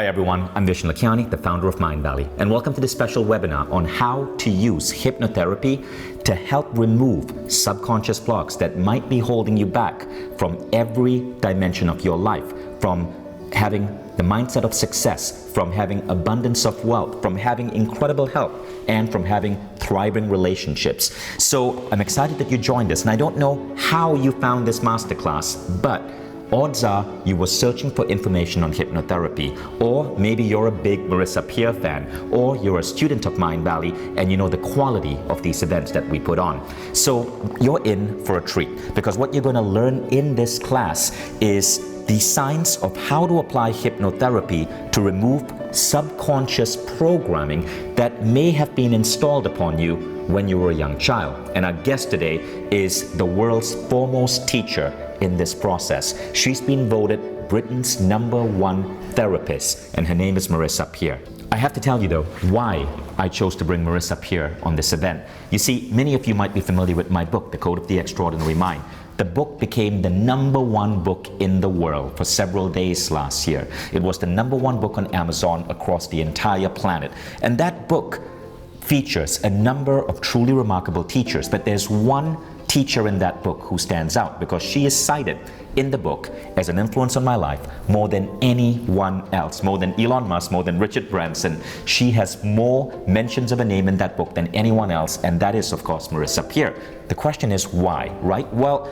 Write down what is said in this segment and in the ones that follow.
Hi everyone, I'm Vishnu Lakiani, the founder of Mindvalley, and welcome to this special webinar on how to use hypnotherapy to help remove subconscious blocks that might be holding you back from every dimension of your life, from having the mindset of success, from having abundance of wealth, from having incredible health, and from having thriving relationships. So I'm excited that you joined us, and I don't know how you found this masterclass, but odds are you were searching for information on hypnotherapy, or maybe you're a big Marissa Peer fan, or you're a student of Mindvalley and you know the quality of these events that we put on. So you're in for a treat, because what you're going to learn in this class is the science of how to apply hypnotherapy to remove subconscious programming that may have been installed upon you when you were a young child. And our guest today is the world's foremost teacher in this process. She's been voted Britain's #1 therapist, and her name is Marissa Peer. I have to tell you though, why I chose to bring Marissa Peer on this event. You see, many of you might be familiar with my book, The Code of the Extraordinary Mind. The book became the #1 book in the world for several days last year. It was the #1 book on Amazon across the entire planet. And that book features a number of truly remarkable teachers, but there's one teacher in that book who stands out because she is cited in the book as an influence on my life more than anyone else, more than Elon Musk, more than Richard Branson. She has more mentions of a name in that book than anyone else, and that is, of course, Marissa Peer. The question is why, right? Well,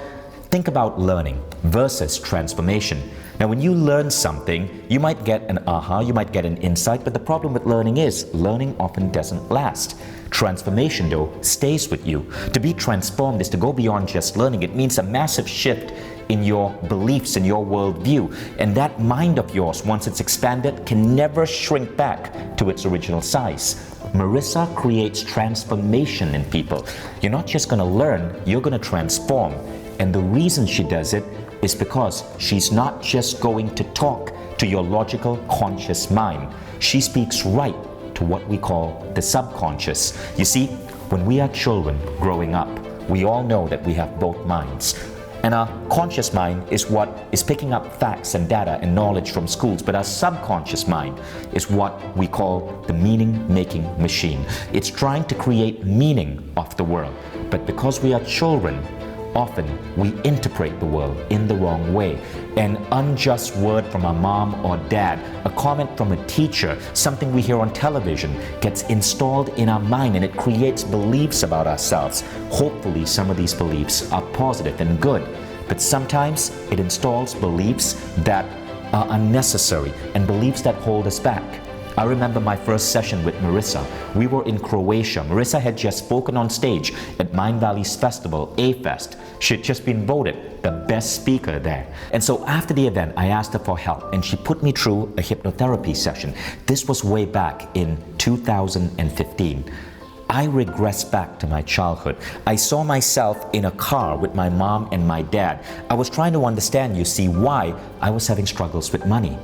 think about learning versus transformation. Now, when you learn something, you might get an aha, you might get an insight, but the problem with learning is learning often doesn't last. Transformation, though, stays with you. To be transformed is to go beyond just learning. It means a massive shift in your beliefs, in your worldview. And that mind of yours, once it's expanded, can never shrink back to its original size. Marissa creates transformation in people. You're not just going to learn, you're going to transform. And the reason she does it is because she's not just going to talk to your logical, conscious mind. She speaks right to what we call the subconscious. You see, when we are children growing up, we all know that we have both minds. And our conscious mind is what is picking up facts and data and knowledge from schools, but our subconscious mind is what we call the meaning-making machine. It's trying to create meaning of the world. But because we are children, often we interpret the world in the wrong way. An unjust word from our mom or dad, a comment from a teacher, something we hear on television gets installed in our mind, and it creates beliefs about ourselves. Hopefully some of these beliefs are positive and good, but sometimes it installs beliefs that are unnecessary and beliefs that hold us back. I remember my first session with Marissa. We were in Croatia. Marissa had just spoken on stage at Mindvalley's festival, A-Fest. She had just been voted the best speaker there. And so after the event, I asked her for help, and she put me through a hypnotherapy session. This was way back in 2015. I regressed back to my childhood. I saw myself in a car with my mom and my dad. I was trying to understand, you see, why I was having struggles with money.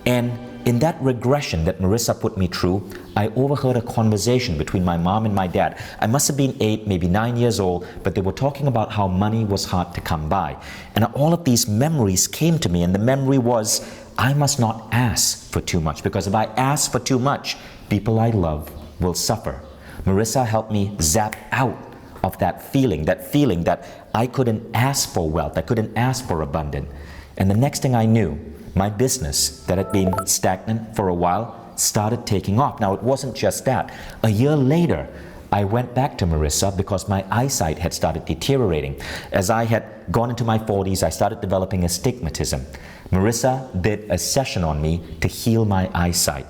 And in that regression that Marissa put me through, I overheard a conversation between my mom and my dad. I must have been 8, maybe 9 years old, but they were talking about how money was hard to come by. And all of these memories came to me, and the memory was, I must not ask for too much, because if I ask for too much, people I love will suffer. Marissa helped me zap out of that feeling that I couldn't ask for wealth, I couldn't ask for abundance. And the next thing I knew, my business that had been stagnant for a while started taking off. Now, it wasn't just that. A year later, I went back to Marissa because my eyesight had started deteriorating. As I had gone into my 40s, I started developing astigmatism. Marissa did a session on me to heal my eyesight.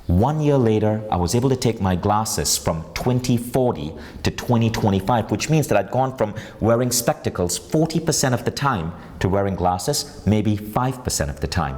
1 year later, I was able to take my glasses from 20/40 to 20/25, which means that I'd gone from wearing spectacles 40% of the time to wearing glasses maybe 5% of the time.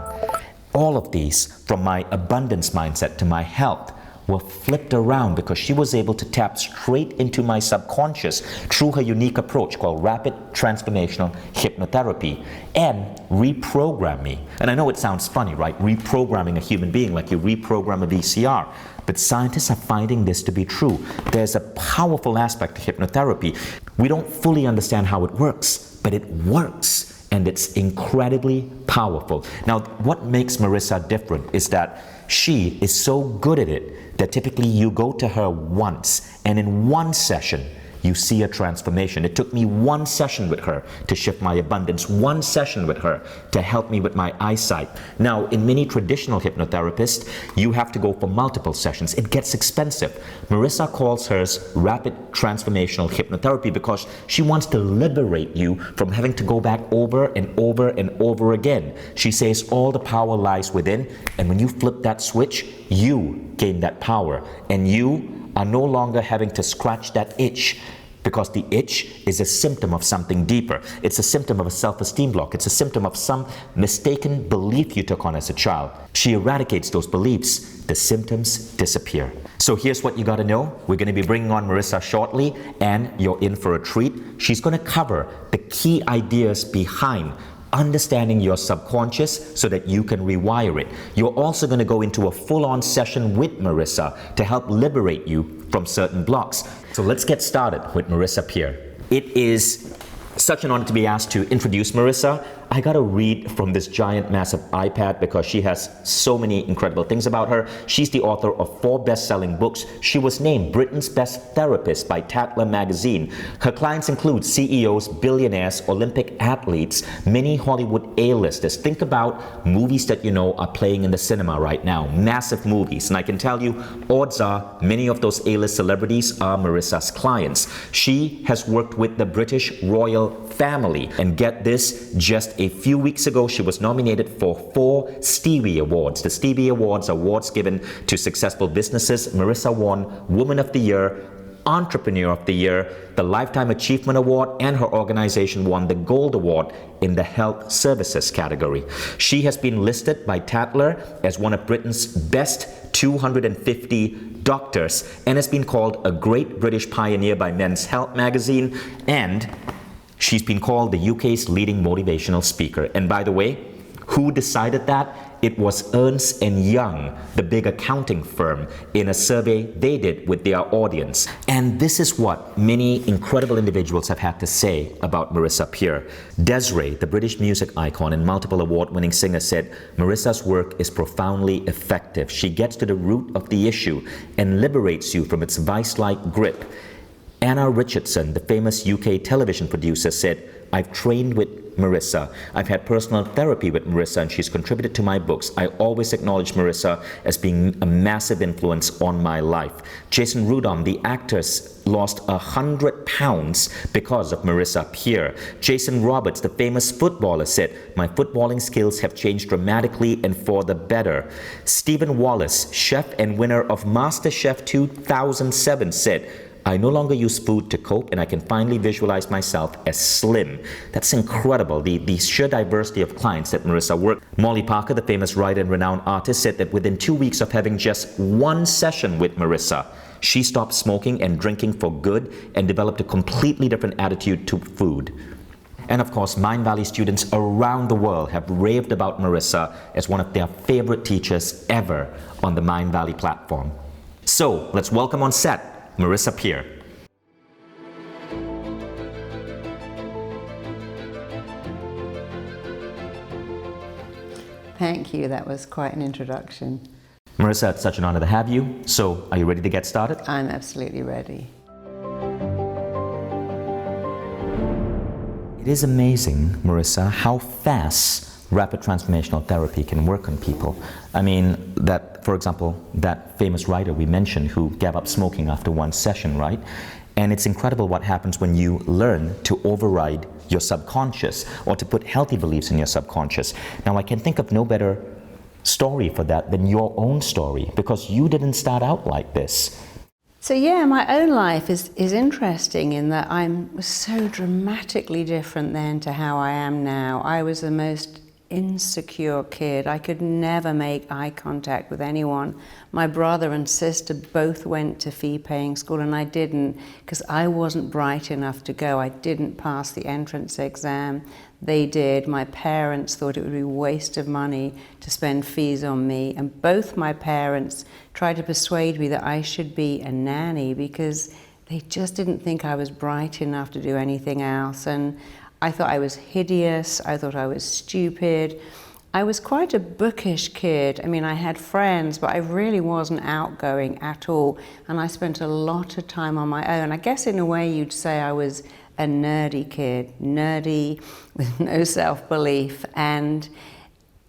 All of these, from my abundance mindset to my health, were flipped around because she was able to tap straight into my subconscious through her unique approach called rapid transformational hypnotherapy and reprogram me. And I know it sounds funny, right? Reprogramming a human being like you reprogram a VCR. But scientists are finding this to be true. There's a powerful aspect to hypnotherapy. We don't fully understand how it works, but it works. and it's incredibly powerful. Now, what makes Marissa different is that she is so good at it that typically you go to her once, and in one session, you see a transformation. It took me one session with her to shift my abundance, one session with her to help me with my eyesight. Now, in many traditional hypnotherapists, you have to go for multiple sessions. It gets expensive. Marissa calls hers rapid transformational hypnotherapy because she wants to liberate you from having to go back over and over and over again. She says all the power lies within, and when you flip that switch, you gain that power, and you are no longer having to scratch that itch, because the itch is a symptom of something deeper. It's a symptom of a self-esteem block. It's a symptom of some mistaken belief you took on as a child. She eradicates those beliefs. The symptoms disappear. So here's what you got to know. We're going to be bringing on Marissa shortly, and you're in for a treat. She's going to cover the key ideas behind understanding your subconscious so that you can rewire it. You're also going to go into a full-on session with Marissa to help liberate you from certain blocks. So let's get started with Marissa Peer. It is such an honor to be asked to introduce Marissa. I got to read from this giant, massive iPad because she has so many incredible things about her. She's the author of 4 best-selling books. She was named Britain's Best Therapist by RTHA magazine. Her clients include CEOs, billionaires, Olympic athletes, many Hollywood A-listers. Think about movies that you know are playing in the cinema right now, massive movies. And I can tell you, odds are many of those A-list celebrities are Marissa's clients. She has worked with the British royal family. And get this, just a few weeks ago, she was nominated for 4 Stevie Awards. The Stevie Awards are awards given to successful businesses. Marissa won Woman of the Year, Entrepreneur of the Year, the Lifetime Achievement Award, and her organization won the Gold Award in the Health Services category. She has been listed by Tatler as one of Britain's best 250 doctors and has been called a great British pioneer by Men's Health magazine, and she's been called the UK's leading motivational speaker. And by the way, who decided that? It was Ernst & Young, the big accounting firm, in a survey they did with their audience. And this is what many incredible individuals have had to say about Marissa Peer. Desiree, the British music icon and multiple award-winning singer, said, "Marissa's work is profoundly effective. She gets to the root of the issue and liberates you from its vice-like grip." Anna Richardson, the famous UK television producer, said, "I've trained with Marissa. I've had personal therapy with Marissa, and she's contributed to my books. I always acknowledge Marissa as being a massive influence on my life." Jason Rudolph, the actor, lost 100 pounds because of Marissa Peer. Jason Roberts, the famous footballer, said, "My footballing skills have changed dramatically and for the better." Stephen Wallace, chef and winner of MasterChef 2007, said, "I no longer use food to cope, and I can finally visualize myself as slim." That's incredible, the sheer diversity of clients that Marissa worked. Molly Parker, the famous writer and renowned artist, said that within 2 weeks of having just one session with Marissa, she stopped smoking and drinking for good and developed a completely different attitude to food. And of course, Mindvalley students around the world have raved about Marissa as one of their favorite teachers ever on the Mindvalley platform. So let's welcome on set Marissa Peer. Thank you. That was quite an introduction. Marissa, it's such an honor to have you. So, are you ready to get started? I'm absolutely ready. It is amazing, Marissa, how fast rapid transformational therapy can work on people. I mean, that, for example, that famous writer we mentioned who gave up smoking after one session, right? And it's incredible what happens when you learn to override your subconscious or to put healthy beliefs in your subconscious. Now, I can think of no better story for that than your own story, because you didn't start out like this. So yeah, my own life is interesting in that I'm so dramatically different then to how I am now. I was the most insecure kid. I could never make eye contact with anyone. My brother and sister both went to fee-paying school and I didn't, because I wasn't bright enough to go. I didn't pass the entrance exam. They did. My parents thought it would be a waste of money to spend fees on me, and both my parents tried to persuade me that I should be a nanny because they just didn't think I was bright enough to do anything else. And I thought I was hideous, I thought I was stupid. I was quite a bookish kid. I mean, I had friends, but I really wasn't outgoing at all. And I spent a lot of time on my own. I guess in a way you'd say I was a nerdy kid, nerdy with no self-belief. And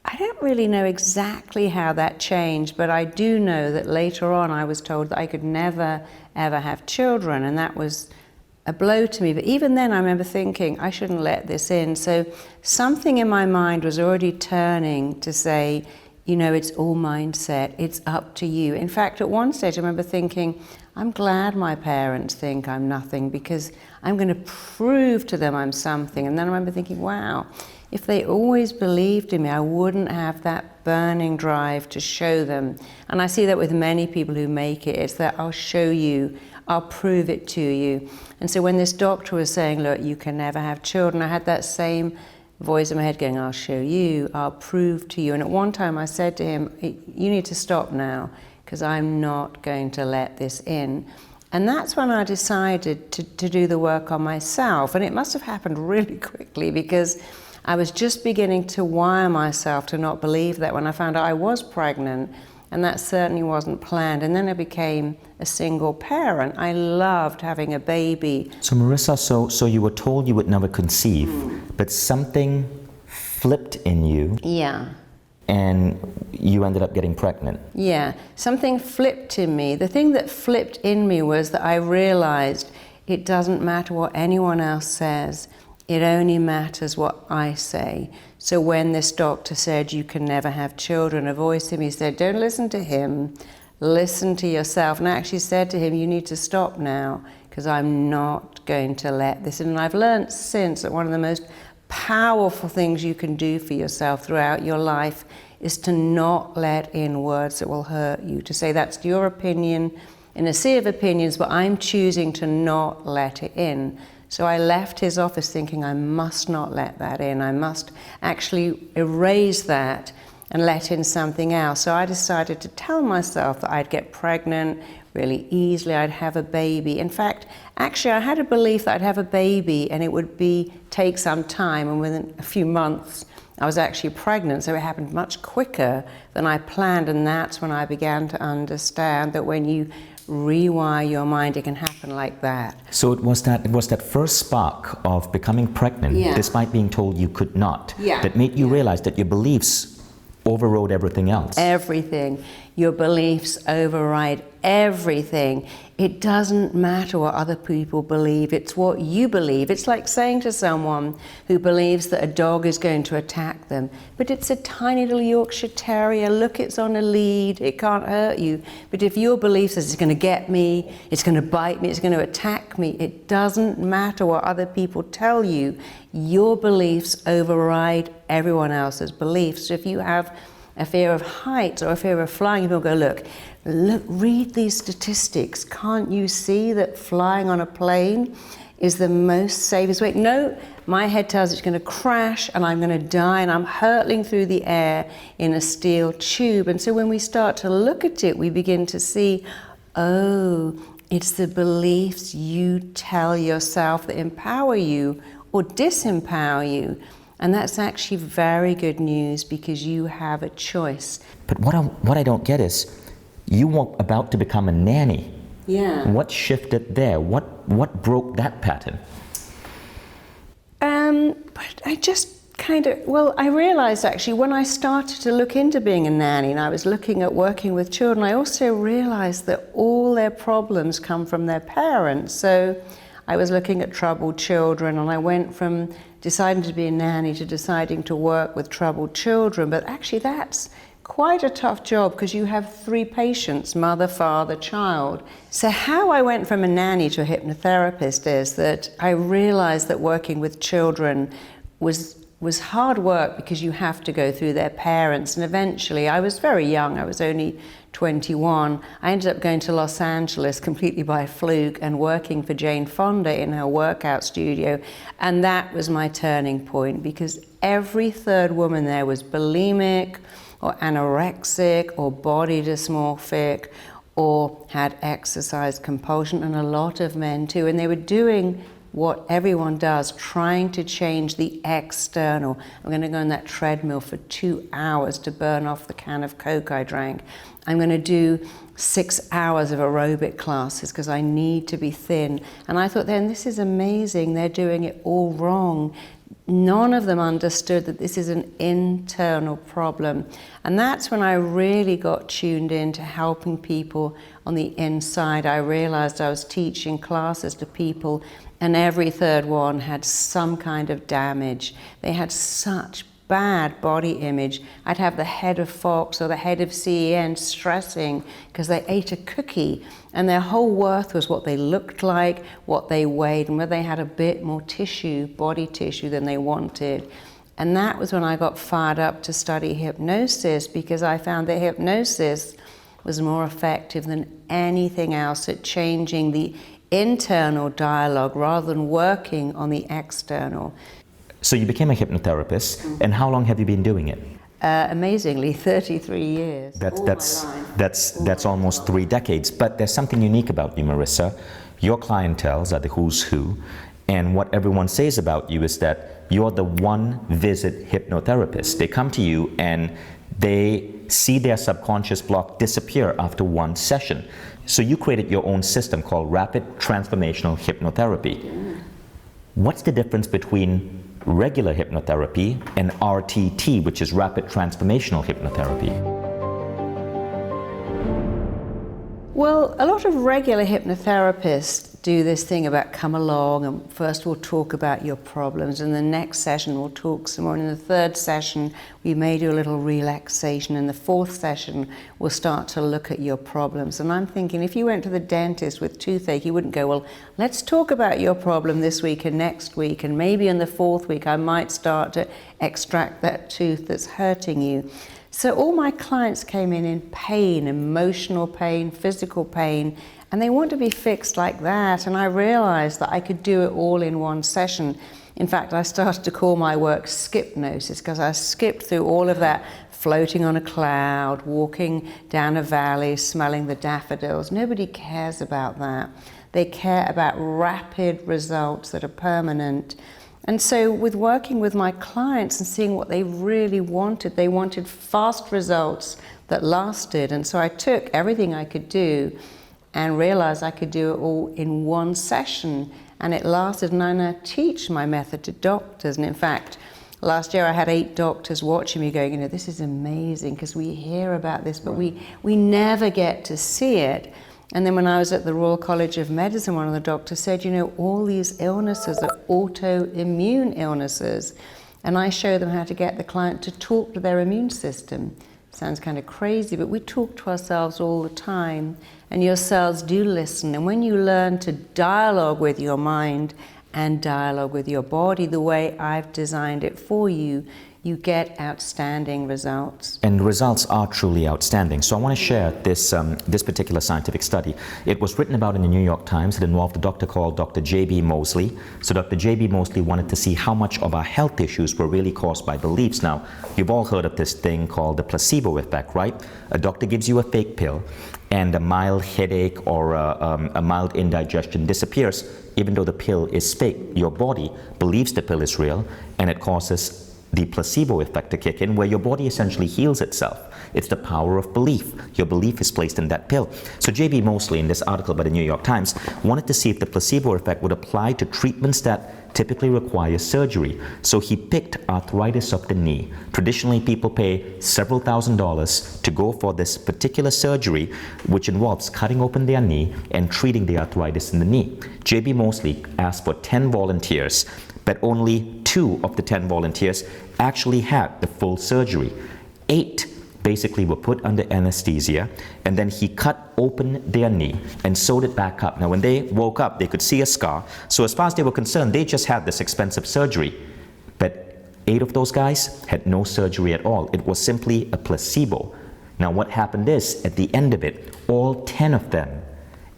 I don't really know exactly how that changed, but I do know that later on I was told that I could never, ever have children, and that was a blow to me. But even then I remember thinking, I shouldn't let this in. So something in my mind was already turning to say, you know, it's all mindset, it's up to you. In fact, at one stage I remember thinking, I'm glad my parents think I'm nothing, because I'm going to prove to them I'm something. And then I remember thinking, wow, if they always believed in me, I wouldn't have that burning drive to show them. And I see that with many people who make it. It's that I'll show you, I'll prove it to you. And so when this doctor was saying, look, you can never have children, I had that same voice in my head going, I'll show you, I'll prove to you. And at one time I said to him, you need to stop now, because I'm not going to let this in. And that's when I decided to do the work on myself. And it must have happened really quickly, because I was just beginning to wire myself to not believe that when I found out I was pregnant, and that certainly wasn't planned. And then I became a single parent. I loved having a baby. So Marissa, so you were told you would never conceive, but something flipped in you. Yeah. And you ended up getting pregnant. Yeah, something flipped in me. The thing that flipped in me was that I realized it doesn't matter what anyone else says. It only matters what I say. So when this doctor said you can never have children, a voice in me said, don't listen to him, listen to yourself. And I actually said to him, you need to stop now, because I'm not going to let this in. And I've learned since that one of the most powerful things you can do for yourself throughout your life is to not let in words that will hurt you, to say that's your opinion in a sea of opinions, but I'm choosing to not let it in. So I left his office thinking I must not let that in. I must actually erase that and let in something else. So I decided to tell myself that I'd get pregnant really easily, I'd have a baby. In fact, actually I had a belief that I'd have a baby and it would take some time, and within a few months I was actually pregnant, so it happened much quicker than I planned. And that's when I began to understand that when you rewire your mind, it can happen like that. So it was that first spark of becoming pregnant, despite being told you could not, that made you realize that your beliefs overrode everything else. Everything. Your beliefs override everything. It doesn't matter what other people believe, it's what you believe. It's like saying to someone who believes that a dog is going to attack them, but it's a tiny little Yorkshire Terrier, look, it's on a lead, it can't hurt you. But if your belief says it's going to get me, it's going to bite me, it's going to attack me, it doesn't matter what other people tell you. Your beliefs override everyone else's beliefs. So if you have a fear of heights or a fear of flying, people go, look, read these statistics. Can't you see that flying on a plane is the most safest way? No, my head tells me it's going to crash and I'm going to die and I'm hurtling through the air in a steel tube. And so when we start to look at it, we begin to see, oh, it's the beliefs you tell yourself that empower you or disempower you. And that's actually very good news, because you have a choice. But what I don't get is, you were about to become a nanny. Yeah. What shifted there? What broke that pattern? But I just I realized actually when I started to look into being a nanny and I was looking at working with children, I also realized that all their problems come from their parents. So I was looking at troubled children, and I went from deciding to be a nanny to deciding to work with troubled children. But actually that's quite a tough job, because you have 3 patients, mother, father, child. So how I went from a nanny to a hypnotherapist is that I realized that working with children was hard work, because you have to go through their parents. And eventually, I was very young, I was only 21. I ended up going to Los Angeles completely by fluke and working for Jane Fonda in her workout studio. And that was my turning point, because every 3rd woman there was bulimic or anorexic or body dysmorphic or had exercise compulsion, and a lot of men too. And they were doing what everyone does, trying to change the external. I'm going to go on that treadmill for 2 hours to burn off the can of Coke I drank. I'm going to do 6 hours of aerobic classes because I need to be thin. And I thought then, this is amazing. They're doing it all wrong. None of them understood that this is an internal problem. And that's when I really got tuned in to helping people on the inside. I realized I was teaching classes to people, and every third one had some kind of damage. They had such bad body image. I'd have the head of Fox or the head of CEN stressing because they ate a cookie, and their whole worth was what they looked like, what they weighed, and whether they had a bit more tissue, body tissue, than they wanted. And that was when I got fired up to study hypnosis, because I found that hypnosis was more effective than anything else at changing the internal dialogue rather than working on the external. So you became a hypnotherapist, and how long have you been doing it? Amazingly, 33 years. That's almost 3 decades. But there's something unique about you, Marissa. Your clientels are the who's who, and what everyone says about you is that you're the one-visit hypnotherapist. They come to you and they see their subconscious block disappear after one session. So you created your own system called Rapid Transformational Hypnotherapy. What's the difference between regular hypnotherapy and RTT, which is Rapid Transformational Hypnotherapy? Well, a lot of regular hypnotherapists do this thing about come along and first we'll talk about your problems, and the next session we'll talk some more, and in the third session we may do a little relaxation, and the fourth session we'll start to look at your problems. And I'm thinking, if you went to the dentist with toothache, you wouldn't go, well, let's talk about your problem this week and next week, and maybe in the fourth week I might start to extract that tooth that's hurting you. So all my clients came in pain, emotional pain, physical pain, and they want to be fixed like that. And I realized that I could do it all in one session. In fact, I started to call my work skipnosis, because I skipped through all of that floating on a cloud, walking down a valley, smelling the daffodils. Nobody cares about that. They care about rapid results that are permanent. And so with working with my clients and seeing what they really wanted, they wanted fast results that lasted. And so I took everything I could do and realized I could do it all in one session, and it lasted. And I now teach my method to doctors. And in fact, last year I had 8 doctors watching me going, this is amazing, because we hear about this, but we never get to see it. And then when I was at the Royal College of Medicine, one of the doctors said, all these illnesses are autoimmune illnesses. And I show them how to get the client to talk to their immune system. Sounds kind of crazy, but we talk to ourselves all the time, and your cells do listen. And when you learn to dialogue with your mind and dialogue with your body the way I've designed it for you, you get outstanding results. And the results are truly outstanding. So I want to share this particular scientific study. It was written about in the New York Times. It involved a doctor called Dr. J.B. Mosley. So Dr. J.B. Mosley wanted to see how much of our health issues were really caused by beliefs. Now, you've all heard of this thing called the placebo effect, right? A doctor gives you a fake pill, and a mild headache or a mild indigestion disappears, even though the pill is fake. Your body believes the pill is real, and it causes the placebo effect to kick in, where your body essentially heals itself. It's the power of belief. Your belief is placed in that pill. So J.B. Mosley, in this article by the New York Times, wanted to see if the placebo effect would apply to treatments that typically require surgery. So he picked arthritis of the knee. Traditionally, people pay several $1,000s to go for this particular surgery, which involves cutting open their knee and treating the arthritis in the knee. J.B. Mosley asked for 10 volunteers, but only 2 of the 10 volunteers actually had the full surgery. 8 basically were put under anesthesia, and then he cut open their knee and sewed it back up. Now, when they woke up, they could see a scar. So as far as they were concerned, they just had this expensive surgery. But 8 of those guys had no surgery at all. It was simply a placebo. Now, what happened is, at the end of it, all 10 of them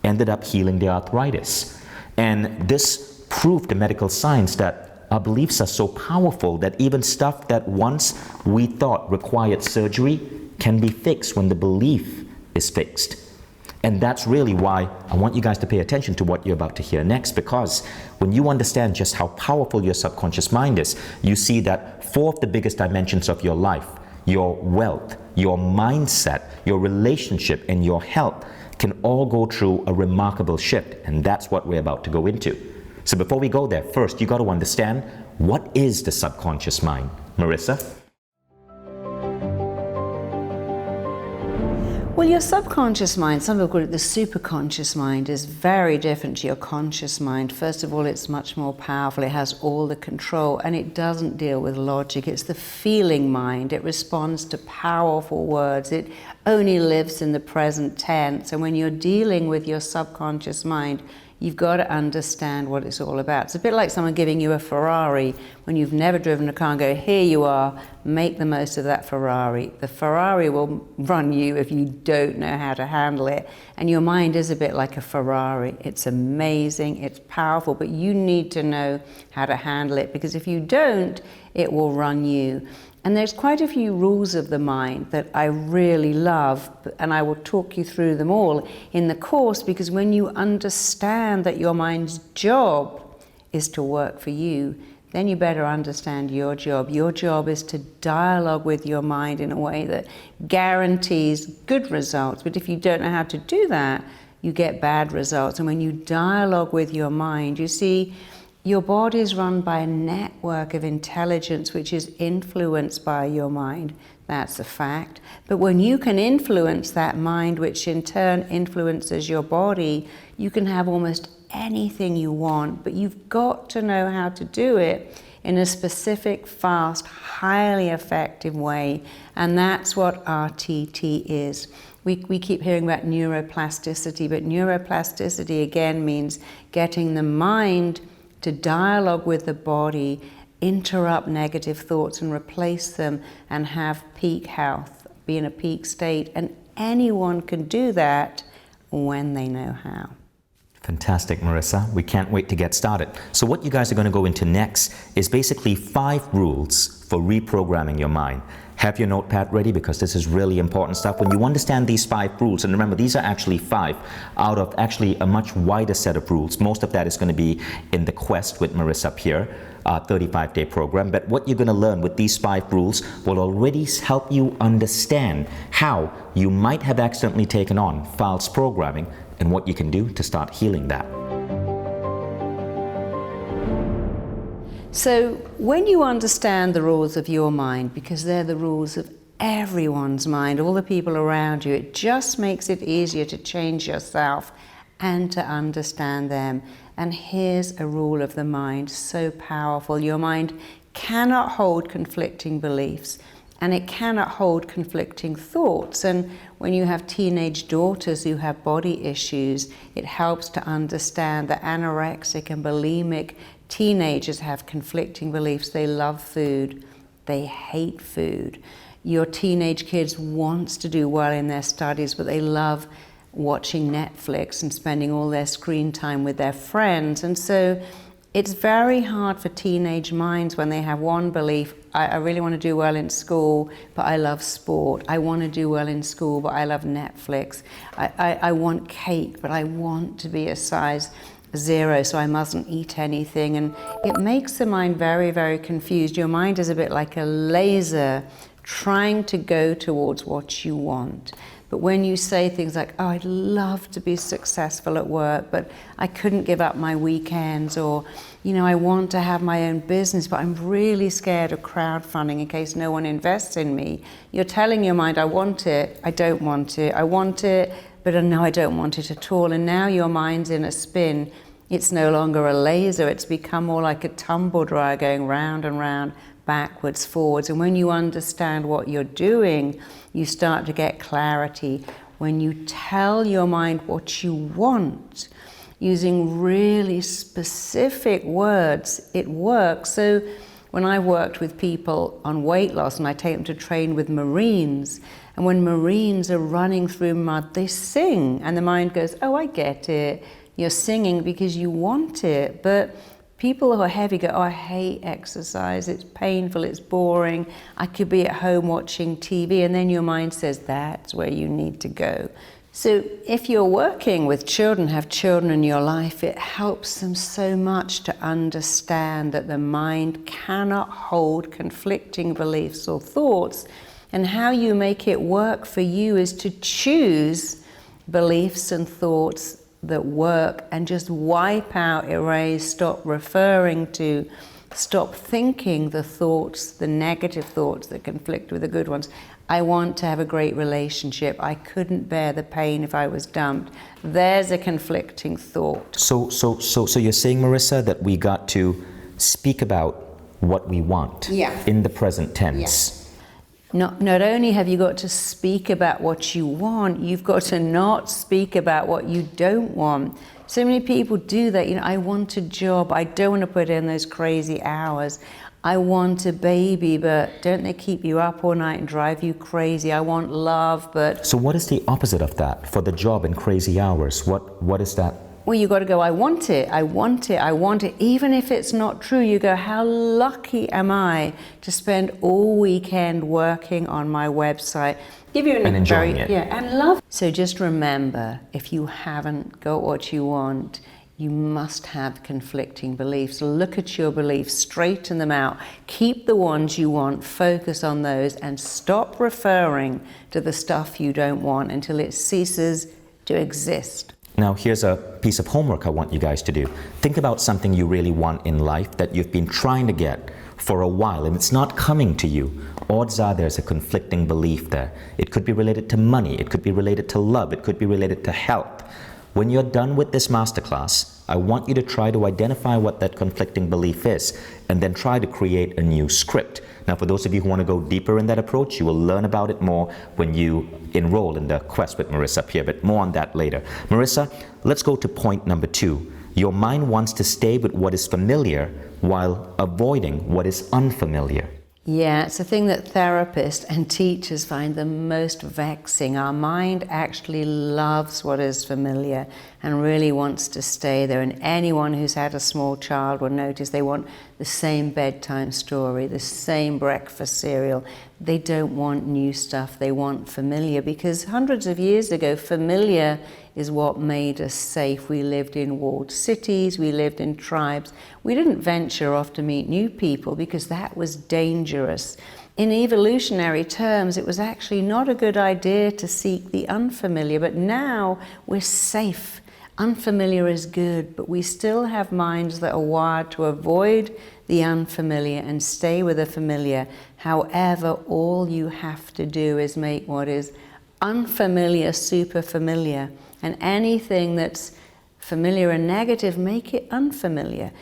ended up healing their arthritis. And this proved the medical science that our beliefs are so powerful that even stuff that once we thought required surgery can be fixed when the belief is fixed. And that's really why I want you guys to pay attention to what you're about to hear next, because when you understand just how powerful your subconscious mind is, you see that 4 of the biggest dimensions of your life, your wealth, your mindset, your relationship, and your health can all go through a remarkable shift. And that's what we're about to go into. So before we go there, first you got to understand, what is the subconscious mind? Marissa? Well, your subconscious mind, some people call it the superconscious mind, is very different to your conscious mind. First of all, it's much more powerful. It has all the control, and it doesn't deal with logic. It's the feeling mind. It responds to powerful words. It only lives in the present tense. And when you're dealing with your subconscious mind, you've got to understand what it's all about. It's a bit like someone giving you a Ferrari when you've never driven a car and go, here you are, make the most of that Ferrari. The Ferrari will run you if you don't know how to handle it. And your mind is a bit like a Ferrari. It's amazing, it's powerful, but you need to know how to handle it, because if you don't, it will run you. And there's quite a few rules of the mind that I really love, and I will talk you through them all in the course, because when you understand that your mind's job is to work for you, then you better understand your job. Your job is to dialogue with your mind in a way that guarantees good results. But if you don't know how to do that, you get bad results. And when you dialogue with your mind, you see, your body is run by a network of intelligence which is influenced by your mind. That's a fact. But when you can influence that mind, which in turn influences your body, you can have almost anything you want, but you've got to know how to do it in a specific, fast, highly effective way. And that's what RTHA is. We keep hearing about neuroplasticity, but neuroplasticity again means getting the mind to dialogue with the body, interrupt negative thoughts and replace them, and have peak health, be in a peak state. And anyone can do that when they know how. Fantastic, Marissa. We can't wait to get started. So what you guys are going to go into next is basically 5 rules for reprogramming your mind. Have your notepad ready, because this is really important stuff. When you understand these 5 rules, and remember, these are actually 5 out of actually a much wider set of rules. Most of that is going to be in the Quest with Marissa up here, 35-day program. But what you're going to learn with these 5 rules will already help you understand how you might have accidentally taken on false programming and what you can do to start healing that. So when you understand the rules of your mind, because they're the rules of everyone's mind, all the people around you, it just makes it easier to change yourself and to understand them. And here's a rule of the mind, so powerful. Your mind cannot hold conflicting beliefs, and it cannot hold conflicting thoughts. And when you have teenage daughters who have body issues, it helps to understand that anorexic and bulimic teenagers have conflicting beliefs. They love food, they hate food. Your teenage kids wants to do well in their studies, but they love watching Netflix and spending all their screen time with their friends. And so it's very hard for teenage minds when they have one belief: I really want to do well in school, but I love sport. I want to do well in school, but I love Netflix. I want cake, but I want to be a size 0, so I mustn't eat anything. And it makes the mind very, very confused. Your mind is a bit like a laser trying to go towards what you want. But when you say things like, oh, I'd love to be successful at work, but I couldn't give up my weekends, or, you know, I want to have my own business, but I'm really scared of crowdfunding in case no one invests in me. You're telling your mind, I want it, I don't want it, I want it, but no, I don't want it at all. And now your mind's in a spin. It's no longer a laser, it's become more like a tumble dryer going round and round, backwards, forwards. And when you understand what you're doing, you start to get clarity. When you tell your mind what you want, using really specific words, it works. So when I worked with people on weight loss, and I take them to train with Marines, and when Marines are running through mud, they sing, and the mind goes, oh, I get it. You're singing because you want it. But people who are heavy go, oh, I hate exercise, it's painful, it's boring, I could be at home watching TV. And then your mind says, that's where you need to go. So if you're working with children, have children in your life, it helps them so much to understand that the mind cannot hold conflicting beliefs or thoughts, and how you make it work for you is to choose beliefs and thoughts that work and just wipe out, erase, stop referring to, stop thinking the thoughts, the negative thoughts that conflict with the good ones. I want to have a great relationship. I couldn't bear the pain if I was dumped. There's a conflicting thought. So you're saying, Marissa, that we got to speak about what we want in the present tense. Not only have you got to speak about what you want, you've got to not speak about what you don't want. So many people do that. I want a job. I don't want to put in those crazy hours. I want a baby, but don't they keep you up all night and drive you crazy? I want love, but... So what is the opposite of that for the job and crazy hours? What is that? Well, you got to go, I want it, I want it, I want it. Even if it's not true, you go, how lucky am I to spend all weekend working on my website? Give you and enjoying it. Yeah, and love. So just remember, if you haven't got what you want, you must have conflicting beliefs. Look at your beliefs, straighten them out, keep the ones you want, focus on those, and stop referring to the stuff you don't want until it ceases to exist. Now, here's a piece of homework I want you guys to do. Think about something you really want in life that you've been trying to get for a while and it's not coming to you. Odds are there's a conflicting belief there. It could be related to money, it could be related to love, it could be related to health. When you're done with this masterclass, I want you to try to identify what that conflicting belief is and then try to create a new script. Now, for those of you who want to go deeper in that approach, you will learn about it more when you enroll in the Quest with Marissa up here, but more on that later. Marissa, let's go to point number 2. Your mind wants to stay with what is familiar while avoiding what is unfamiliar. Yeah, it's a thing that therapists and teachers find the most vexing. Our mind actually loves what is familiar and really wants to stay there. And anyone who's had a small child will notice they want the same bedtime story, the same breakfast cereal. They don't want new stuff, they want familiar, because hundreds of years ago, familiar is what made us safe. We lived in walled cities, we lived in tribes. We didn't venture off to meet new people because that was dangerous. In evolutionary terms, it was actually not a good idea to seek the unfamiliar, but now we're safe. Unfamiliar is good, but we still have minds that are wired to avoid the unfamiliar and stay with the familiar. However, all you have to do is make what is unfamiliar super familiar. And anything that's familiar and negative, make it unfamiliar.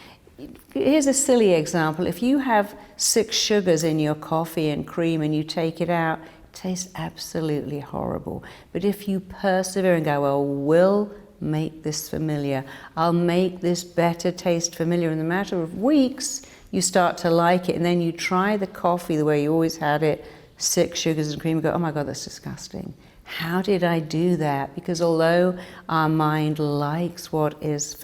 Here's a silly example. If you have 6 sugars in your coffee and cream and you take it out, it tastes absolutely horrible. But if you persevere and go, well, we'll make this familiar, I'll make this better taste familiar, in a matter of weeks, you start to like it, and then you try the coffee the way you always had it, 6 sugars and cream, and go, oh my God, that's disgusting. How did I do that? Because although our mind likes what is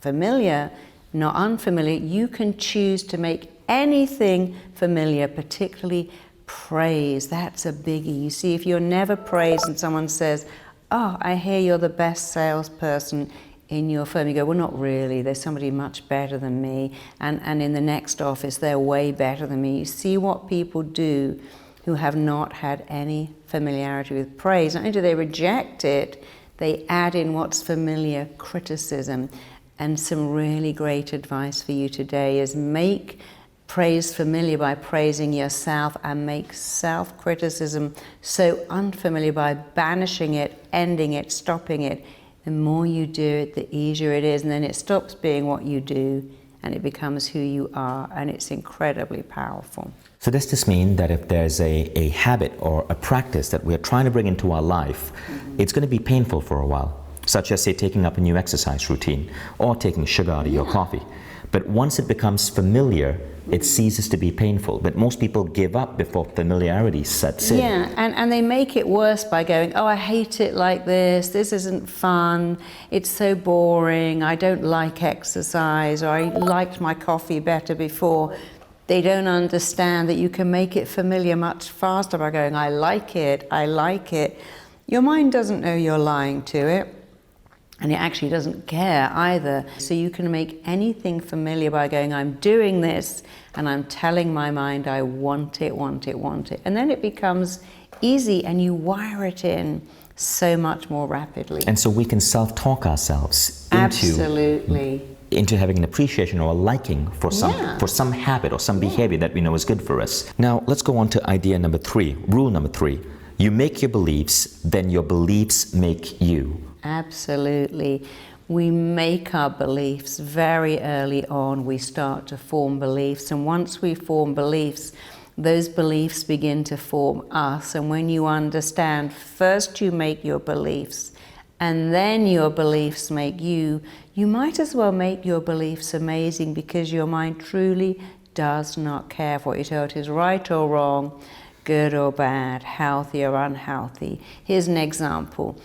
familiar, not unfamiliar, you can choose to make anything familiar, particularly praise. That's a biggie. You see, if you're never praised and someone says, oh, I hear you're the best salesperson in your firm, you go, well, not really. There's somebody much better than me. And in the next office, they're way better than me. You see what people do who have not had any familiarity with praise. Not only do they reject it, they add in what's familiar, criticism. And some really great advice for you today is make praise familiar by praising yourself, and make self-criticism so unfamiliar by banishing it, ending it, stopping it. The more you do it, the easier it is, and then it stops being what you do and it becomes who you are, and it's incredibly powerful. So does this mean that if there's a habit or a practice that we're trying to bring into our life, it's going to be painful for a while, such as, say, taking up a new exercise routine or taking sugar out of your coffee? But once it becomes familiar, it ceases to be painful. But most people give up before familiarity sets in. Yeah, and they make it worse by going, oh, I hate it like this isn't fun, it's so boring, I don't like exercise, or I liked my coffee better before. They don't understand that you can make it familiar much faster by going, I like it, I like it. Your mind doesn't know you're lying to it, and it actually doesn't care either. So you can make anything familiar by going, I'm doing this, and I'm telling my mind I want it, want it, want it. And then it becomes easy, and you wire it in so much more rapidly. And so we can self-talk ourselves Absolutely. into having an appreciation or a liking for some habit or some behavior that we know is good for us. Now, let's go on to idea number 3, rule number 3. You make your beliefs, then your beliefs make you. Absolutely. We make our beliefs very early on. We start to form beliefs, and once we form beliefs, those beliefs begin to form us. And when you understand, first you make your beliefs, and then your beliefs make you, you might as well make your beliefs amazing, because your mind truly does not care for what you're told is right or wrong, good or bad, healthy or unhealthy. Here's an example.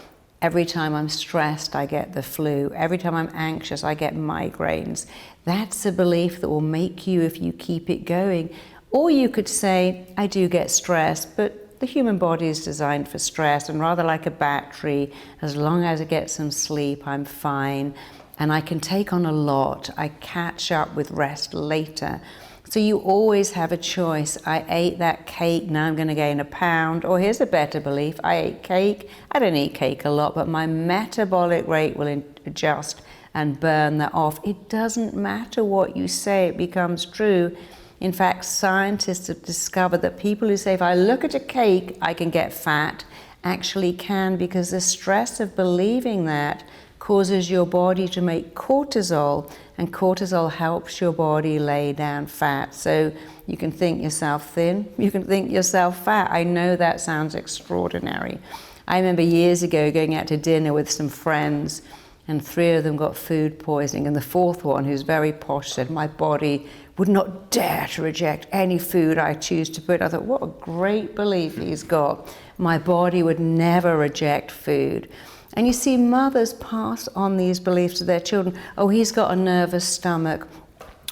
Every time I'm stressed, I get the flu. Every time I'm anxious, I get migraines. That's a belief that will make you if you keep it going. Or you could say, I do get stressed, but the human body is designed for stress, and rather like a battery, as long as I get some sleep, I'm fine, and I can take on a lot. I catch up with rest later. So you always have a choice. I ate that cake, now I'm going to gain a pound. Or here's a better belief. I ate cake. I don't eat cake a lot, but my metabolic rate will adjust and burn that off. It doesn't matter what you say, it becomes true. In fact, scientists have discovered that people who say, if I look at a cake, I can get fat, actually can, because the stress of believing that causes your body to make cortisol, and cortisol helps your body lay down fat. So you can think yourself thin, you can think yourself fat. I know that sounds extraordinary. I remember years ago going out to dinner with some friends, and 3 of them got food poisoning, and the 4th one, who's very posh, said, my body would not dare to reject any food I choose to put. I thought, what a great belief he's got. My body would never reject food. And you see, mothers pass on these beliefs to their children. Oh, he's got a nervous stomach.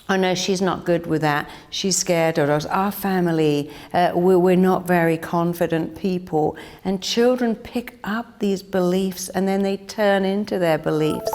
Oh no, she's not good with that. She's scared of us. Our family, we're not very confident people. And children pick up these beliefs, and then they turn into their beliefs.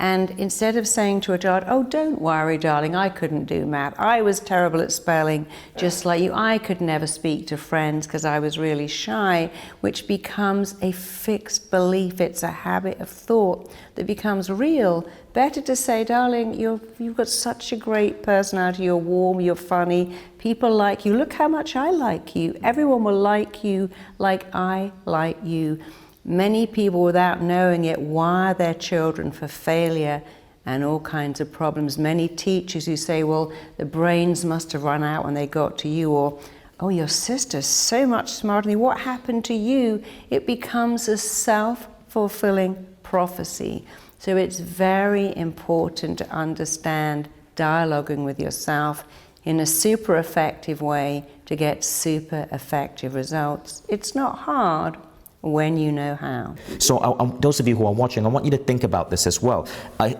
And instead of saying to a child, oh, don't worry, darling, I couldn't do math. I was terrible at spelling, just like you. I could never speak to friends because I was really shy, which becomes a fixed belief. It's a habit of thought that becomes real. Better to say, darling, you've got such a great personality. You're warm, you're funny. People like you. Look how much I like you. Everyone will like you like I like you. Many people, without knowing it, wire their children for failure and all kinds of problems. Many teachers who say, well, the brains must have run out when they got to you, or, oh, your sister's so much smarter than you. What happened to you? It becomes a self-fulfilling prophecy. So it's very important to understand dialoguing with yourself in a super effective way to get super effective results. It's not hard when you know how. So those of you who are watching, I want you to think about this as well.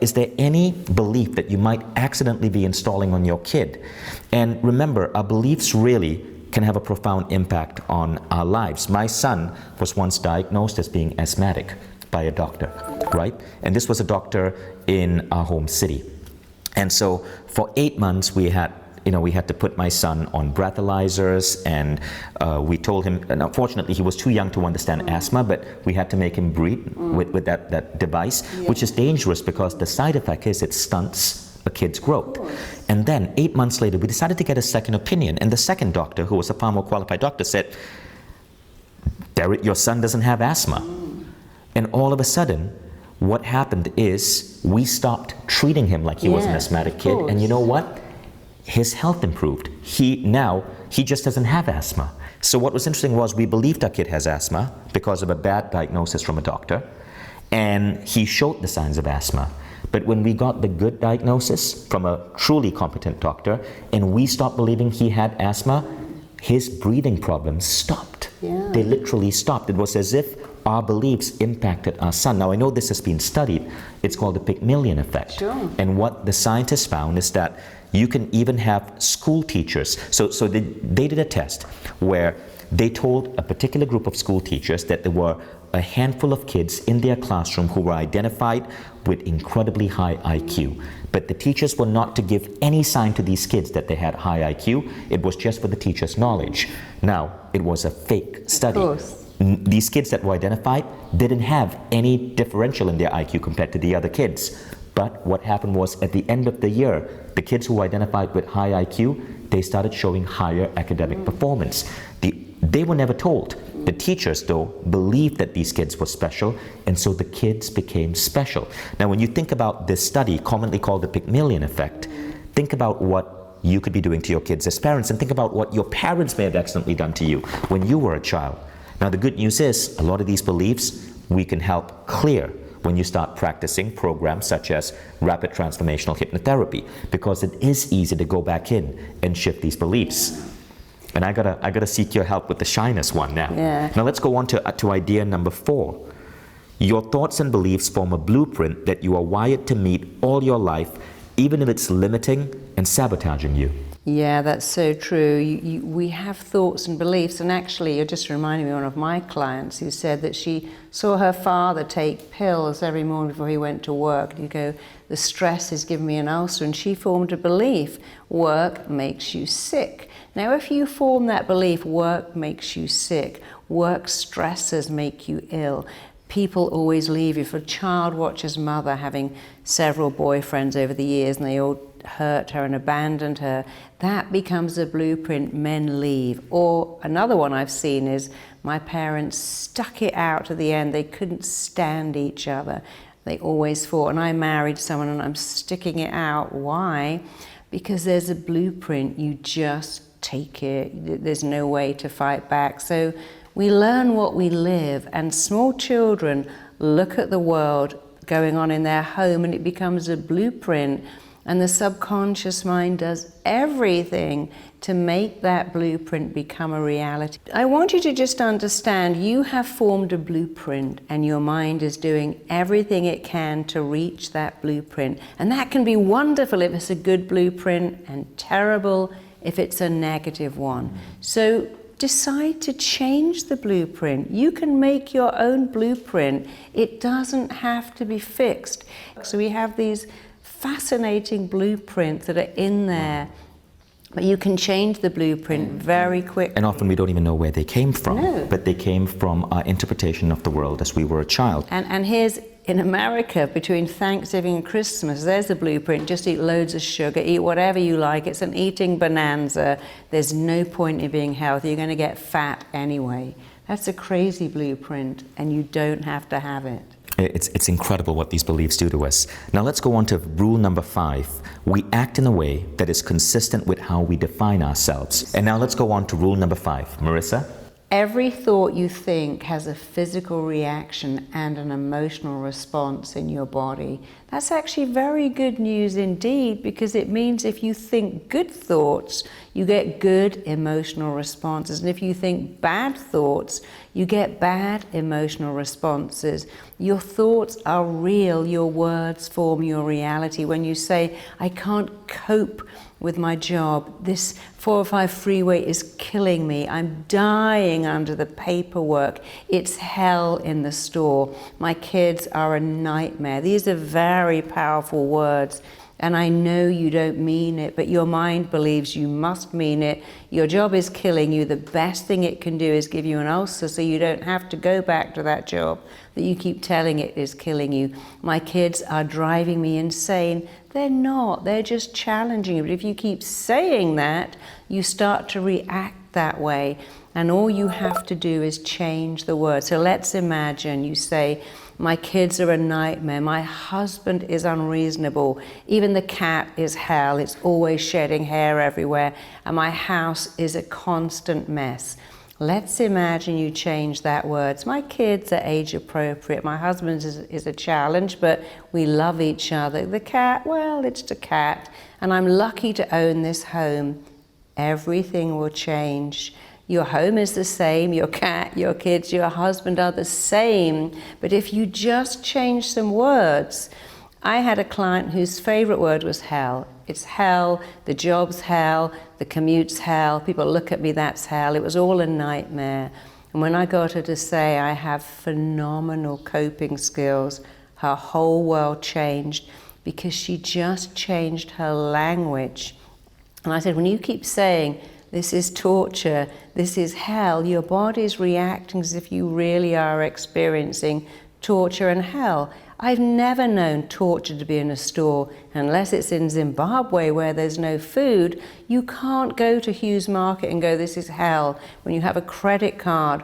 Is there any belief that you might accidentally be installing on your kid? And remember, our beliefs really can have a profound impact on our lives. My son was once diagnosed as being asthmatic by a doctor, right? And this was a doctor in our home city. And so for 8 months we had to put my son on breathalyzers, and we told him, and unfortunately he was too young to understand asthma, but we had to make him breathe with that device, which is dangerous because the side effect is it stunts a kid's growth. And then 8 months later, we decided to get a second opinion, and the second doctor, who was a far more qualified doctor, said, Derek, your son doesn't have asthma. And all of a sudden, what happened is we stopped treating him like he was an asthmatic kid, and you know what? His health improved. He just doesn't have asthma. So what was interesting was we believed our kid has asthma because of a bad diagnosis from a doctor, and he showed the signs of asthma. But when we got the good diagnosis from a truly competent doctor, and we stopped believing he had asthma, his breathing problems stopped. They literally stopped. It was as if our beliefs impacted our son. Now, I know this has been studied. It's called the Pygmalion effect. Sure. And what the scientists found is that you can even have school teachers. So they did a test where they told a particular group of school teachers that there were a handful of kids in their classroom who were identified with incredibly high IQ. But the teachers were not to give any sign to these kids that they had high IQ. It was just for the teacher's knowledge. Now, it was a fake study. Of course. These kids that were identified didn't have any differential in their IQ compared to the other kids. But what happened was, at the end of the year, the kids who were identified with high IQ, they started showing higher academic performance. They were never told. The teachers, though, believed that these kids were special, and so the kids became special. Now, when you think about this study, commonly called the Pygmalion effect, think about what you could be doing to your kids as parents, and think about what your parents may have accidentally done to you when you were a child. Now, the good news is, a lot of these beliefs we can help clear when you start practicing programs such as rapid transformational hypnotherapy, because it is easy to go back in and shift these beliefs. And I gotta seek your help with the shyness one now. Yeah. Now let's go on to idea number 4. Your thoughts and beliefs form a blueprint that you are wired to meet all your life, even if it's limiting and sabotaging you. Yeah, that's so true. We have thoughts and beliefs, and actually you're just reminding me of one of my clients who said that she saw her father take pills every morning before he went to work. You go, the stress is giving me an ulcer, and she formed a belief, work makes you sick. Now if you form that belief, work makes you sick, work stresses make you ill, people always leave you. For a child watcher's mother having several boyfriends over the years and they all hurt her and abandoned her, that becomes a blueprint, men leave. Or another one I've seen is my parents stuck it out to the end. They couldn't stand each other. They always fought, and I married someone and I'm sticking it out. Why? Because there's a blueprint, you just take it. There's no way to fight back. So we learn what we live, and small children look at the world going on in their home and it becomes a blueprint. And the subconscious mind does everything to make that blueprint become a reality. I want you to just understand you have formed a blueprint and your mind is doing everything it can to reach that blueprint. And that can be wonderful if it's a good blueprint and terrible if it's a negative one. So decide to change the blueprint. You can make your own blueprint. It doesn't have to be fixed. So we have these fascinating blueprints that are in there, but you can change the blueprint very quickly. And often we don't even know where they came from, No. but they came from our interpretation of the world as we were a child. And here's, in America, between Thanksgiving and Christmas, there's a blueprint. Just eat loads of sugar, eat whatever you like. It's an eating bonanza. There's no point in being healthy. You're going to get fat anyway. That's a crazy blueprint, and you don't have to have it. It's incredible what these beliefs do to us. Now let's go on to rule number 5. We act in a way that is consistent with how we define ourselves. And now let's go on to rule number 5. Marissa? Every thought you think has a physical reaction and an emotional response in your body. That's actually very good news indeed, because it means if you think good thoughts, you get good emotional responses. And if you think bad thoughts, you get bad emotional responses. Your thoughts are real. Your words form your reality. When you say, I can't cope with my job, this 405 freeway is killing me, I'm dying under the paperwork, it's hell in the store, my kids are a nightmare. These are very powerful words, and I know you don't mean it, but your mind believes you must mean it. Your job is killing you. The best thing it can do is give you an ulcer so you don't have to go back to that job that you keep telling it is killing you. My kids are driving me insane. They're not. They're just challenging you. But if you keep saying that, you start to react that way. And all you have to do is change the word. So let's imagine you say, my kids are a nightmare, my husband is unreasonable, even the cat is hell, it's always shedding hair everywhere, and my house is a constant mess. Let's imagine you change that word. My kids are age appropriate, my husband is a challenge, but we love each other. The cat, well, it's the cat, and I'm lucky to own this home. Everything will change. Your home is the same, your cat, your kids, your husband are the same. But if you just change some words, I had a client whose favorite word was hell. It's hell, the job's hell, the commute's hell, people look at me, that's hell. It was all a nightmare. And when I got her to say, I have phenomenal coping skills, her whole world changed because she just changed her language. And I said, when you keep saying, this is torture, this is hell, your body's reacting as if you really are experiencing torture and hell. I've never known torture to be in a store, unless it's in Zimbabwe where there's no food. You can't go to Hughes Market and go, this is hell, when you have a credit card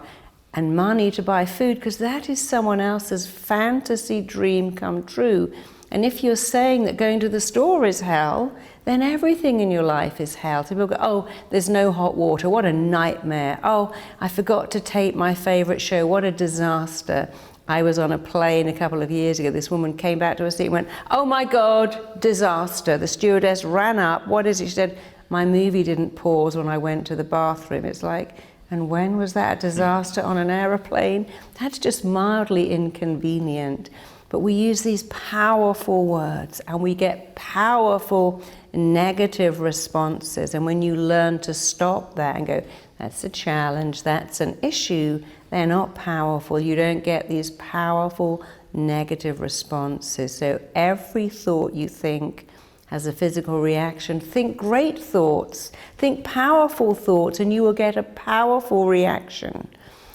and money to buy food, because that is someone else's fantasy dream come true. And if you're saying that going to the store is hell, then everything in your life is hell. So people go, oh, there's no hot water, what a nightmare. Oh, I forgot to tape my favorite show, what a disaster. I was on a plane a couple of years ago. This woman came back to her seat and went, oh my God, disaster. The stewardess ran up. What is it? She said, my movie didn't pause when I went to the bathroom. It's like, and when was that a disaster on an aeroplane? That's just mildly inconvenient. But we use these powerful words and we get powerful negative responses. And when you learn to stop that and go, that's a challenge, that's an issue, they're not powerful. You don't get these powerful negative responses. So every thought you think has a physical reaction. Think great thoughts, think powerful thoughts, and you will get a powerful reaction.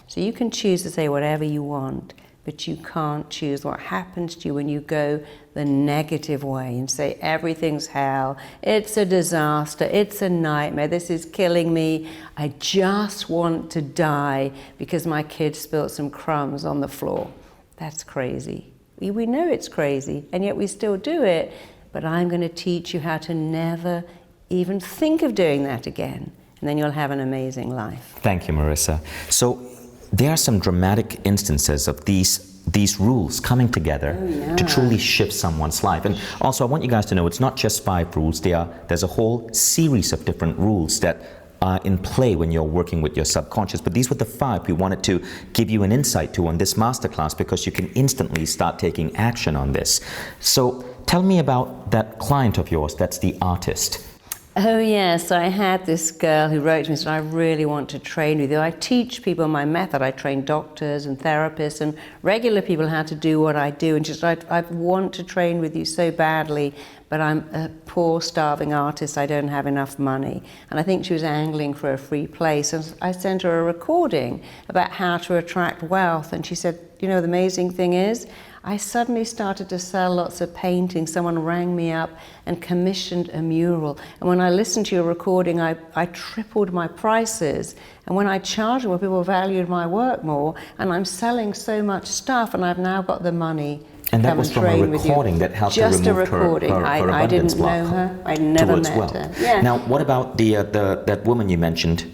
So you can choose to say whatever you want, but you can't choose what happens to you when you go the negative way and say everything's hell, it's a disaster, it's a nightmare, this is killing me, I just want to die because my kid spilled some crumbs on the floor. That's crazy. We know it's crazy, and yet we still do it, but I'm going to teach you how to never even think of doing that again, and then you'll have an amazing life. Thank you, Marissa. So there are some dramatic instances of these rules coming together to truly shift someone's life. And also I want you guys to know it's not just 5 rules. There's a whole series of different rules that are in play when you're working with your subconscious. But these were the 5 we wanted to give you an insight to on this masterclass, because you can instantly start taking action on this. So tell me about that client of yours that's the artist. Oh yes, I had this girl who wrote to me and said, I really want to train with you. I teach people my method. I train doctors and therapists and regular people how to do what I do. And she said, I want to train with you so badly, but I'm a poor, starving artist. I don't have enough money. And I think she was angling for a free place. And I sent her a recording about how to attract wealth. And she said, you know, the amazing thing is, I suddenly started to sell lots of paintings. Someone rang me up and commissioned a mural. And when I listened to your recording, I tripled my prices. And when I charged more, people valued my work more. And I'm selling so much stuff, and I've now got the money to and that come was and from a train with you. recording that helped Just her remove a recording. her I abundance didn't block know her. I never towards met wealth. her. Yeah. Now, what about that woman you mentioned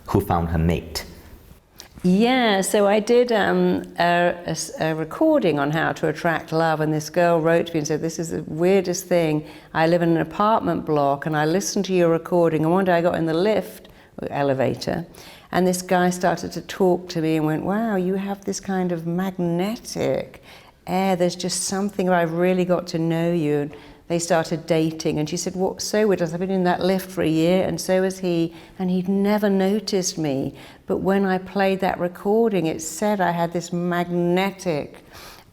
who found her mate? Yeah, so I did a recording on how to attract love, and this girl wrote to me and said, this is the weirdest thing. I live in an apartment block and I listened to your recording, and one day I got in the lift, or elevator, and this guy started to talk to me and went, wow, you have this kind of magnetic air, there's just something, I've really got to know you. And they started dating, and she said, what, so weird, I've been in that lift for a year, and so has he, and he'd never noticed me. But when I played that recording, it said I had this magnetic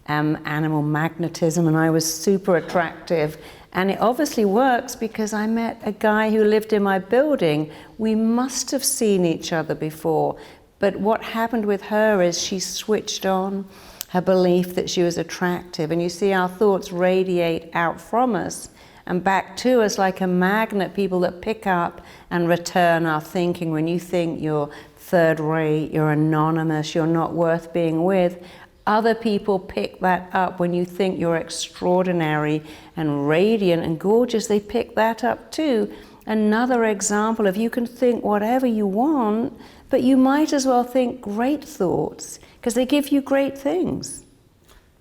animal magnetism, and I was super attractive. And it obviously works because I met a guy who lived in my building. We must have seen each other before. But what happened with her is she switched on her belief that she was attractive. And you see our thoughts radiate out from us and back to us like a magnet, people that pick up and return our thinking. When you think you're third rate, you're anonymous, you're not worth being with, other people pick that up. When you think you're extraordinary and radiant and gorgeous, they pick that up too. Another example of you can think whatever you want, but you might as well think great thoughts because they give you great things.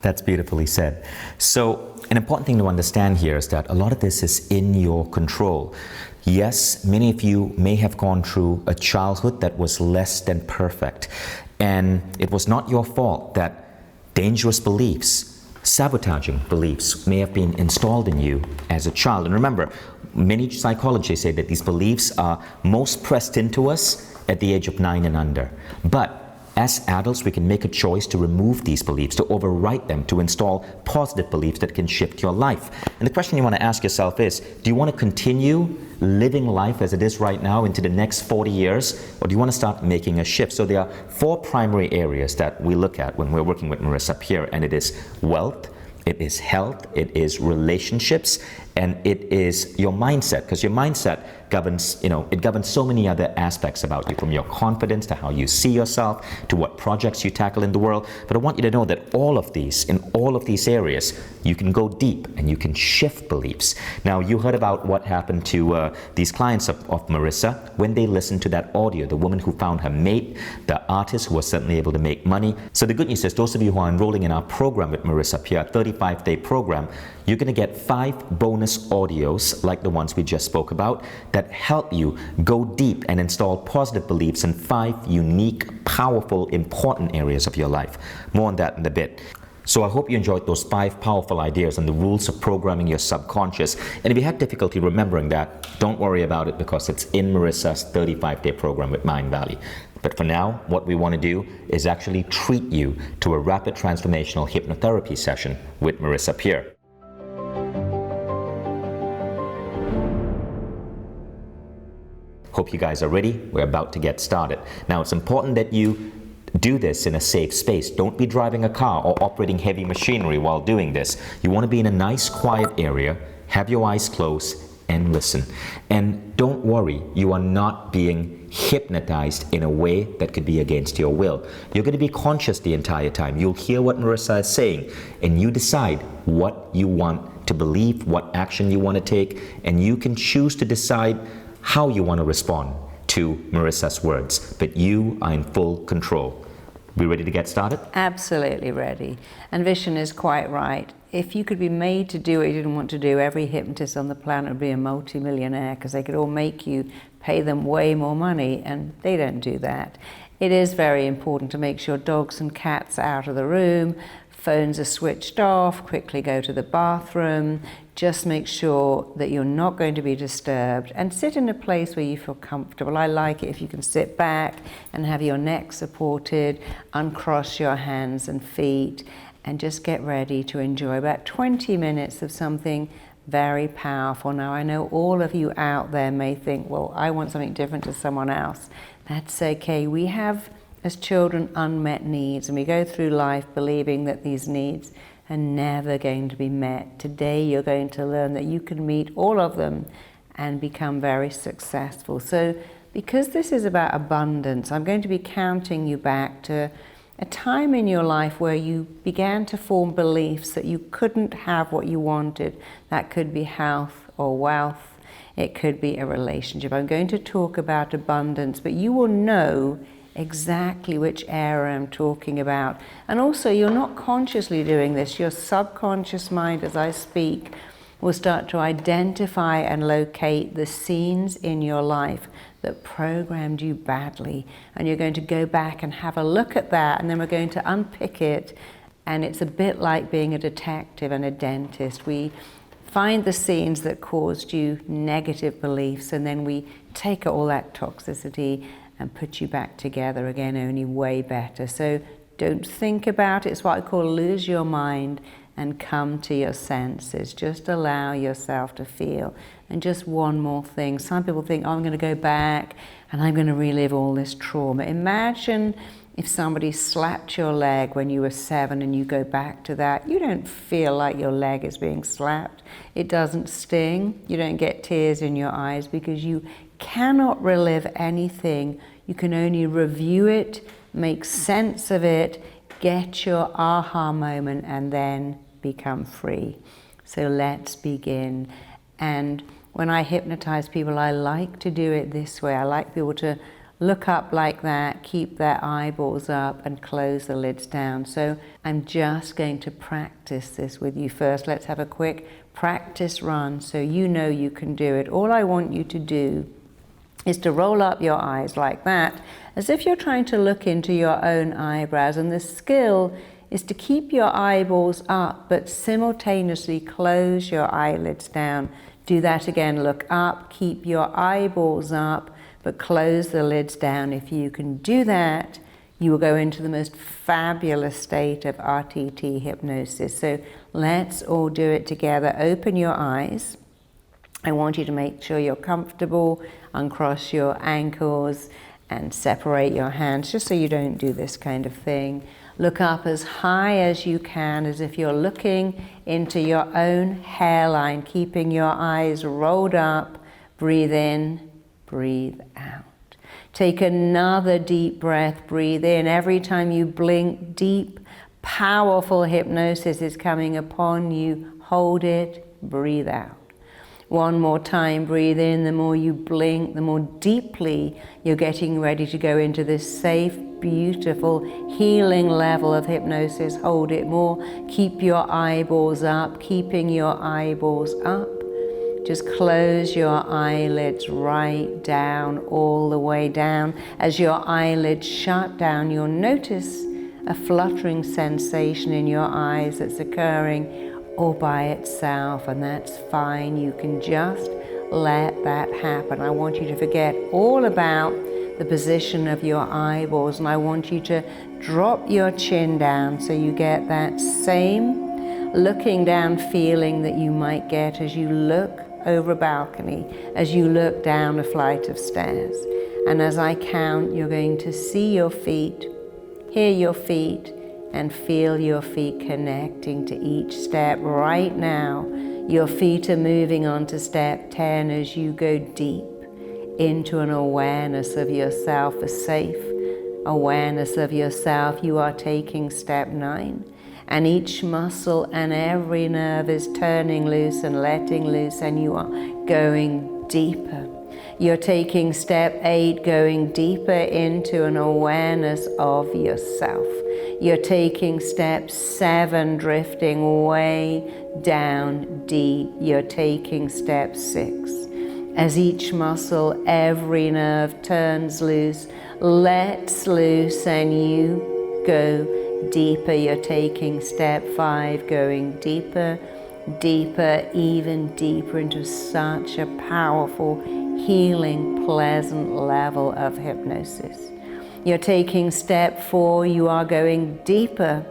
That's beautifully said. So an important thing to understand here is that a lot of this is in your control. Yes, many of you may have gone through a childhood that was less than perfect, and it was not your fault that dangerous beliefs, sabotaging beliefs may have been installed in you as a child. And remember, many psychologists say that these beliefs are most pressed into us at the age of 9 and under. But as adults, we can make a choice to remove these beliefs, to overwrite them, to install positive beliefs that can shift your life. And the question you want to ask yourself is, do you want to continue living life as it is right now into the next 40 years, or do you want to start making a shift? So there are 4 primary areas that we look at when we're working with Marissa Peer, and it is wealth, it is health, it is relationships, and it is your mindset, because your mindset governs, it governs so many other aspects about you, from your confidence to how you see yourself to what projects you tackle in the world. But I want you to know that in all of these areas, you can go deep and you can shift beliefs. Now, you heard about what happened to these clients of Marissa when they listened to that audio, the woman who found her mate, the artist who was suddenly able to make money. So the good news is, those of you who are enrolling in our program with Marissa Peer, 35-day program, you're going to get 5 bonus audios like the ones we just spoke about that help you go deep and install positive beliefs in 5 unique, powerful, important areas of your life. More on that in a bit. So I hope you enjoyed those 5 powerful ideas on the rules of programming your subconscious. And if you had difficulty remembering that, don't worry about it, because it's in Marissa's 35-day program with Mindvalley. But for now, what we want to do is actually treat you to a rapid transformational hypnotherapy session with Marissa Peer. Hope you guys are ready. We're about to get started. Now, it's important that you do this in a safe space. Don't be driving a car or operating heavy machinery while doing this. You want to be in a nice, quiet area, have your eyes closed, and listen. And don't worry, you are not being hypnotized in a way that could be against your will. You're going to be conscious the entire time. You'll hear what Marissa is saying, and you decide what you want to believe, what action you want to take, and you can choose to decide how you want to respond to Marissa's words. But you are in full control. We ready to get started? Absolutely ready. And Vishen is quite right. If you could be made to do what you didn't want to do, every hypnotist on the planet would be a multi-millionaire, because they could all make you pay them way more money, and they don't do that. It is very important to make sure dogs and cats are out of the room, phones are switched off, quickly go to the bathroom. Just make sure that you're not going to be disturbed, and sit in a place where you feel comfortable. I like it if you can sit back and have your neck supported, uncross your hands and feet, and just get ready to enjoy about 20 minutes of something very powerful. Now, I know all of you out there may think, well, I want something different to someone else. That's okay. We have, as children, unmet needs, and we go through life believing that these needs are never going to be met. Today, you're going to learn that you can meet all of them and become very successful. So, because this is about abundance, I'm going to be counting you back to a time in your life where you began to form beliefs that you couldn't have what you wanted. That could be health or wealth. It could be a relationship. I'm going to talk about abundance, but you will know exactly which area I'm talking about. And also, you're not consciously doing this. Your subconscious mind, as I speak, will start to identify and locate the scenes in your life that programmed you badly. And you're going to go back and have a look at that, and then we're going to unpick it. And it's a bit like being a detective and a dentist. We find the scenes that caused you negative beliefs, and then we take all that toxicity and put you back together again, only way better. So don't think about it. It's what I call lose your mind and come to your senses. Just allow yourself to feel. And just one more thing. Some people think, oh, I'm going to go back and I'm going to relive all this trauma. Imagine if somebody slapped your leg when you were 7 and you go back to that. You don't feel like your leg is being slapped. It doesn't sting. You don't get tears in your eyes, because you cannot relive anything. You can only review it, make sense of it, get your aha moment, and then become free. So let's begin. And when I hypnotize people, I like to do it this way. I like people to look up like that, keep their eyeballs up, and close the lids down. So I'm just going to practice this with you first. Let's have a quick practice run so you know you can do it. All I want you to do is to roll up your eyes like that, as if you're trying to look into your own eyebrows. And the skill is to keep your eyeballs up, but simultaneously close your eyelids down. Do that again. Look up, keep your eyeballs up, but close the lids down. If you can do that, you will go into the most fabulous state of RTHA hypnosis. So let's all do it together. Open your eyes. I want you to make sure you're comfortable, uncross your ankles and separate your hands, just so you don't do this kind of thing. Look up as high as you can, as if you're looking into your own hairline, keeping your eyes rolled up. Breathe in, breathe out. Take another deep breath, breathe in. Every time you blink, deep, powerful hypnosis is coming upon you. Hold it, breathe out. One more time, breathe in. The more you blink, the more deeply you're getting ready to go into this safe, beautiful, healing level of hypnosis. Hold it more. Keep your eyeballs up, keeping your eyeballs up. Just close your eyelids right down, all the way down. As your eyelids shut down, you'll notice a fluttering sensation in your eyes that's occurring all by itself, and that's fine. You can just let that happen. I want you to forget all about the position of your eyeballs, and I want you to drop your chin down so you get that same looking down feeling that you might get as you look over a balcony, as you look down a flight of stairs. And as I count, you're going to see your feet, hear your feet, and feel your feet connecting to each step. Right now, your feet are moving on to step 10 as you go deep into an awareness of yourself, a safe awareness of yourself. You are taking step 9, and each muscle and every nerve is turning loose and letting loose, and you are going deeper. You're taking step 8, going deeper into an awareness of yourself. You're taking step 7, drifting way down deep. You're taking step 6. As each muscle, every nerve turns loose, lets loose, and you go deeper. You're taking step 5, going deeper, deeper, even deeper into such a powerful, healing, pleasant level of hypnosis. You're taking step 4, you are going deeper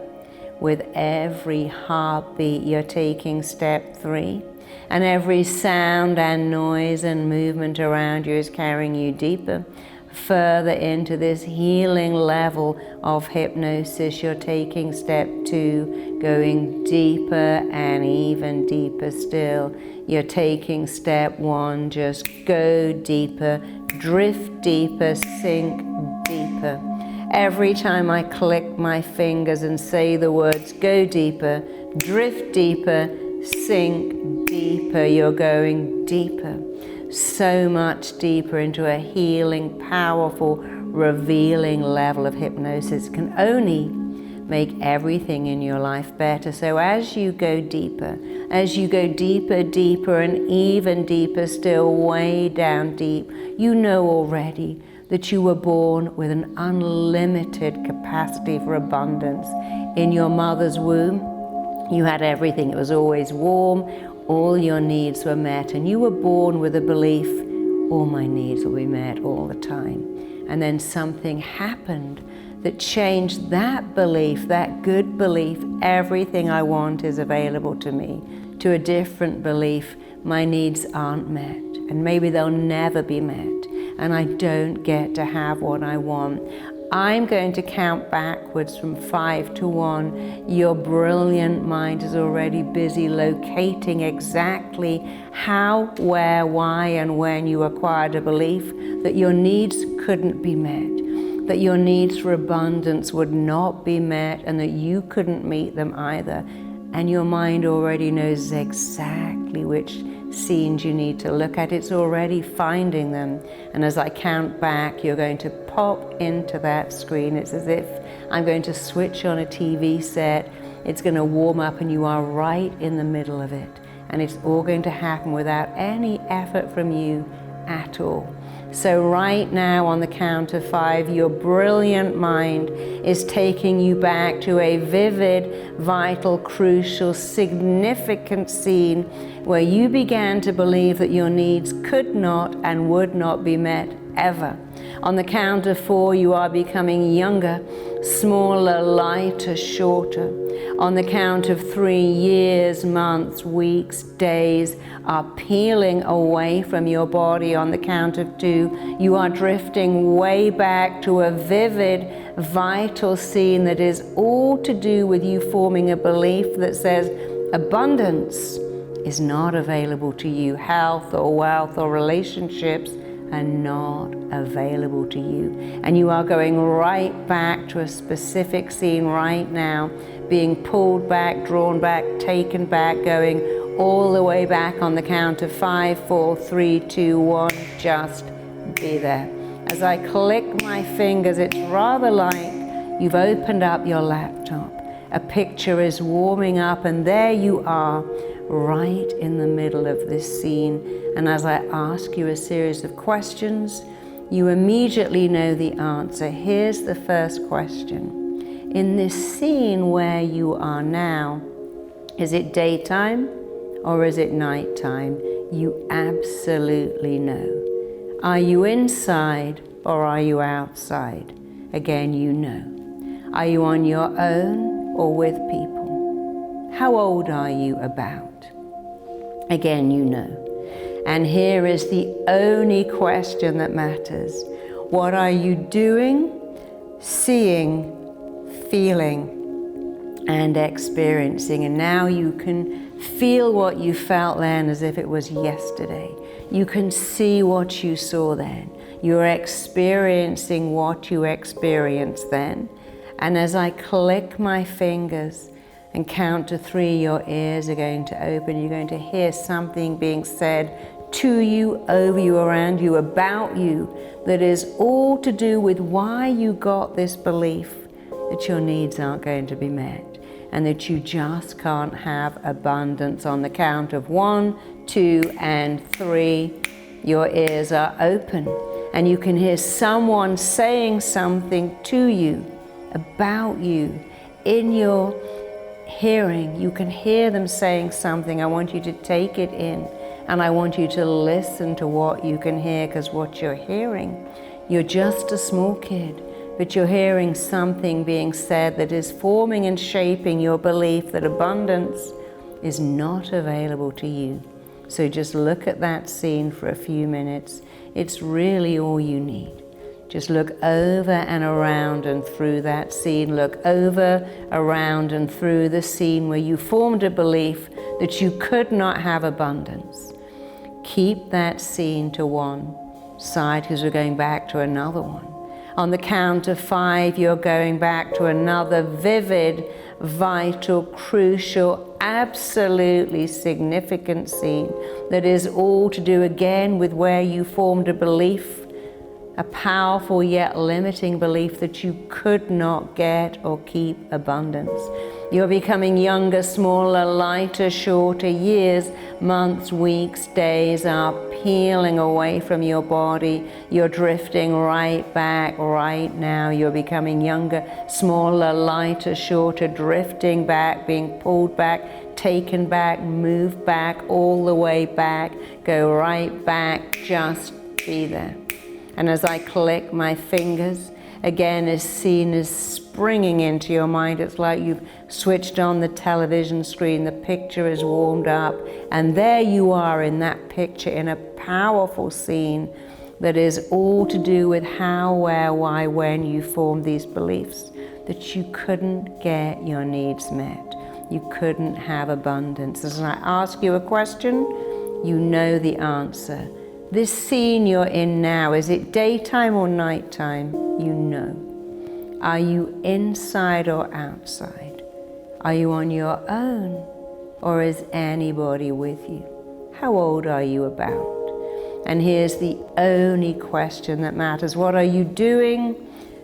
with every heartbeat. You're taking step 3, and every sound and noise and movement around you is carrying you deeper, further into this healing level of hypnosis. You're taking step 2, going deeper and even deeper still. You're taking step 1, just go deeper, drift deeper, sink deeper. Every time I click my fingers and say the words go deeper, drift deeper, sink deeper, you're going deeper. So much deeper into a healing, powerful, revealing level of hypnosis. It can only make everything in your life better. So as you go deeper, deeper, and even deeper still, way down deep, you know already that you were born with an unlimited capacity for abundance. In your mother's womb, you had everything. It was always warm. All your needs were met, and you were born with a belief, all my needs will be met all the time. And then something happened that changed that belief, that good belief, everything I want is available to me, to a different belief, my needs aren't met, and maybe they'll never be met, and I don't get to have what I want. I'm going to count backwards from 5 to 1. Your brilliant mind is already busy locating exactly how, where, why, and when you acquired a belief that your needs couldn't be met, that your needs for abundance would not be met, and that you couldn't meet them either. And your mind already knows exactly which scenes you need to look at. It's already finding them. And as I count back, you're going to pop into that screen. It's as if I'm going to switch on a TV set. It's going to warm up, and you are right in the middle of it. And it's all going to happen without any effort from you at all. So right now on the count of 5, your brilliant mind is taking you back to a vivid, vital, crucial, significant scene where you began to believe that your needs could not and would not be met ever. On the count of 4, you are becoming younger, smaller, lighter, shorter. On the count of 3, years, months, weeks, days are peeling away from your body. On the count of 2, you are drifting way back to a vivid, vital scene that is all to do with you forming a belief that says abundance is not available to you. Health or wealth or relationships are not available to you. And you are going right back to a specific scene right now, being pulled back, drawn back, taken back, going all the way back on the count of 5, 4, 3, 2, 1, just be there. As I click my fingers, it's rather like you've opened up your laptop. A picture is warming up and there you are, right in the middle of this scene. And as I ask you a series of questions, you immediately know the answer. Here's the first question. In this scene where you are now, is it daytime or is it nighttime? You absolutely know. Are you inside or are you outside? Again, you know. Are you on your own or with people? How old are you about? Again, you know. And here is the only question that matters. What are you doing, seeing, feeling, and experiencing? And now you can feel what you felt then as if it was yesterday. You can see what you saw then. You're experiencing what you experienced then. And as I click my fingers and count to 3, your ears are going to open. You're going to hear something being said to you, over you, around you, about you, that is all to do with why you got this belief that your needs aren't going to be met and that you just can't have abundance. On the count of 1, 2, and 3, your ears are open and you can hear someone saying something to you, about you, in your hearing. You can hear them saying something. I want you to take it in. And I want you to listen to what you can hear, because what you're hearing, you're just a small kid, but you're hearing something being said that is forming and shaping your belief that abundance is not available to you. So just look at that scene for a few minutes. It's really all you need. Just look over and around and through that scene. Look over, around, and through the scene where you formed a belief that you could not have abundance. Keep that scene to one side because we're going back to another one. On the count of 5, you're going back to another vivid, vital, crucial, absolutely significant scene that is all to do again with where you formed a belief, a powerful yet limiting belief that you could not get or keep abundance. You're becoming younger, smaller, lighter, shorter. Years, months, weeks, days are peeling away from your body. You're drifting right back right now. You're becoming younger, smaller, lighter, shorter, drifting back, being pulled back, taken back, moved back, all the way back. Go right back, just be there. And as I click my fingers, again, as scene is springing into your mind. It's like you've switched on the television screen, the picture is warmed up, and there you are in that picture in a powerful scene that is all to do with how, where, why, when you formed these beliefs, that you couldn't get your needs met. You couldn't have abundance. As I ask you a question, you know the answer. This scene you're in now, is it daytime or nighttime? You know. Are you inside or outside? Are you on your own or is anybody with you? How old are you about? And here's the only question that matters. What are you doing,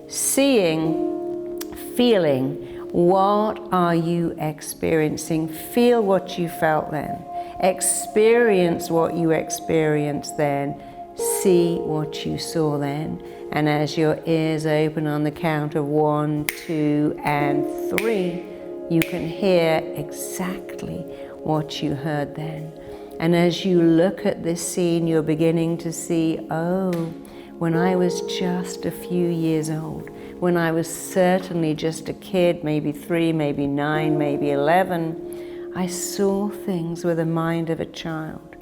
seeing, feeling? What are you experiencing? Feel what you felt then. Experience what you experienced then. see what you saw then. And as your ears open on the count of 1, 2, and 3, you can hear exactly what you heard then. And as you look at this scene, you're beginning to see, oh, when I was just a few years old, when I was certainly just a kid, maybe 3, maybe 9, maybe 11, I saw things with the mind of a child.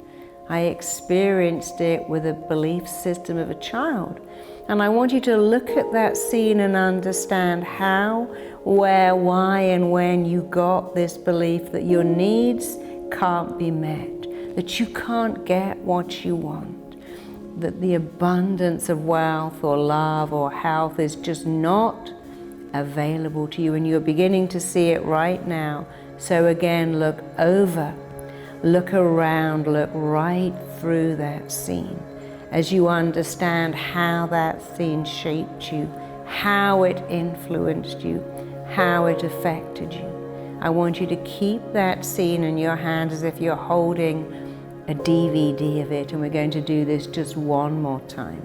I experienced it with a belief system of a child. And I want you to look at that scene and understand how, where, why, and when you got this belief that your needs can't be met, that you can't get what you want, that the abundance of wealth or love or health is just not available to you, and you're beginning to see it right now. So again, look over, look around, look right through that scene as you understand how that scene shaped you, how it influenced you, how it affected you. I want you to keep that scene in your hand as if you're holding a DVD of it, and we're going to do this just one more time.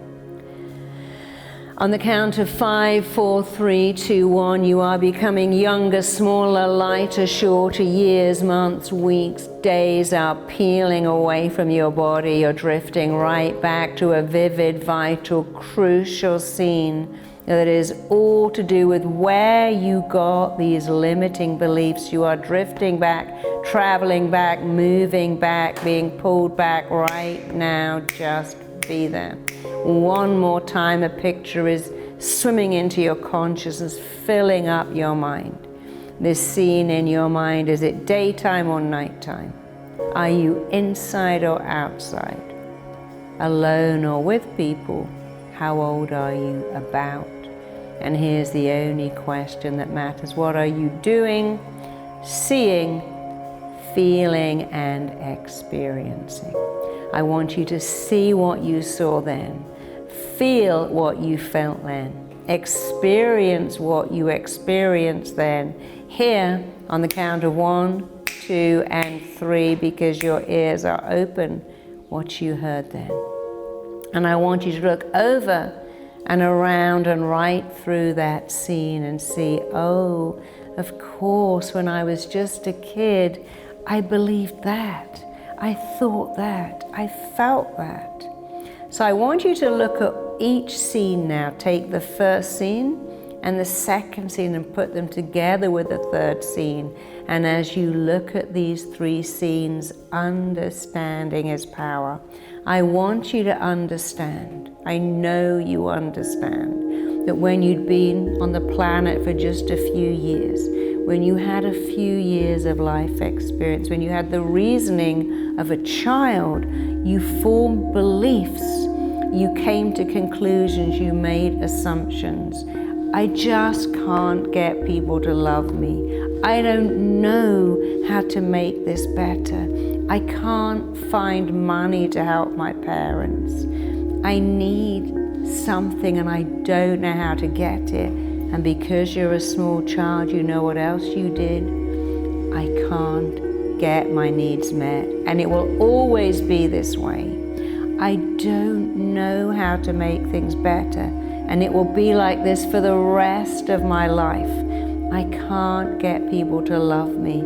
On the count of 5, 4, 3, 2, 1, you are becoming younger, smaller, lighter, shorter. Years, months, weeks, days are peeling away from your body. You're drifting right back to a vivid, vital, crucial scene that is all to do with where you got these limiting beliefs. You are drifting back, traveling back, moving back, being pulled back right now. Just be there. One more time, a picture is swimming into your consciousness, filling up your mind. This scene in your mind, is it daytime or nighttime? Are you inside or outside? Alone or with people? How old are you? About? And here's the only question that matters. What are you doing, seeing, feeling, and experiencing? I want you to see what you saw then, feel what you felt then, experience what you experienced then. Here, on the count of 1, 2, and 3, because your ears are open, what you heard then. And I want you to look over and around and right through that scene and see, oh, of course, when I was just a kid, I believed that, I thought that, I felt that. So I want you to look at each scene now. Take the first scene and the second scene and put them together with the third scene. And as you look at these 3 scenes, understanding is power. I want you to understand, I know you understand, that when you'd been on the planet for just a few years, when you had a few years of life experience, when you had the reasoning of a child, you formed beliefs, you came to conclusions, you made assumptions. I just can't get people to love me. I don't know how to make this better. I can't find money to help my parents. I need something and I don't know how to get it. And because you're a small child, you know what else you did? I can't get my needs met. And it will always be this way. I don't know how to make things better. And it will be like this for the rest of my life. I can't get people to love me,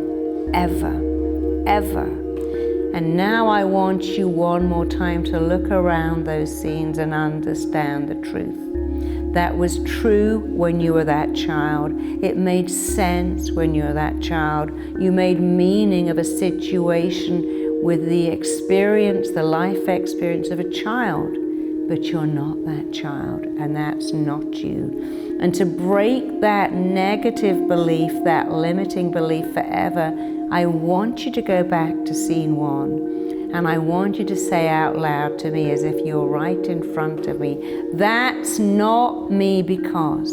ever, ever. And now I want you one more time to look around those scenes and understand the truth. That was true when you were that child. It made sense when you were that child. You made meaning of a situation with the experience, the life experience of a child. But you're not that child, and that's not you. And to break that negative belief, that limiting belief forever, I want you to go back to scene 1. And I want you to say out loud to me as if you're right in front of me, that's not me because.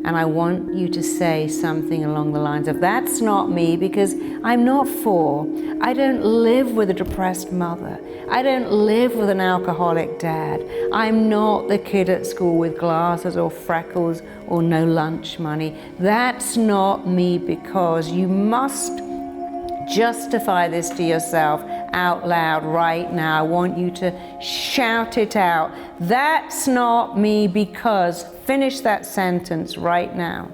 And I want you to say something along the lines of, that's not me because I'm not 4. I don't live with a depressed mother. I don't live with an alcoholic dad. I'm not the kid at school with glasses or freckles or no lunch money. That's not me because. You must justify this to yourself out loud right now. I want you to shout it out. That's not me because. Finish that sentence right now.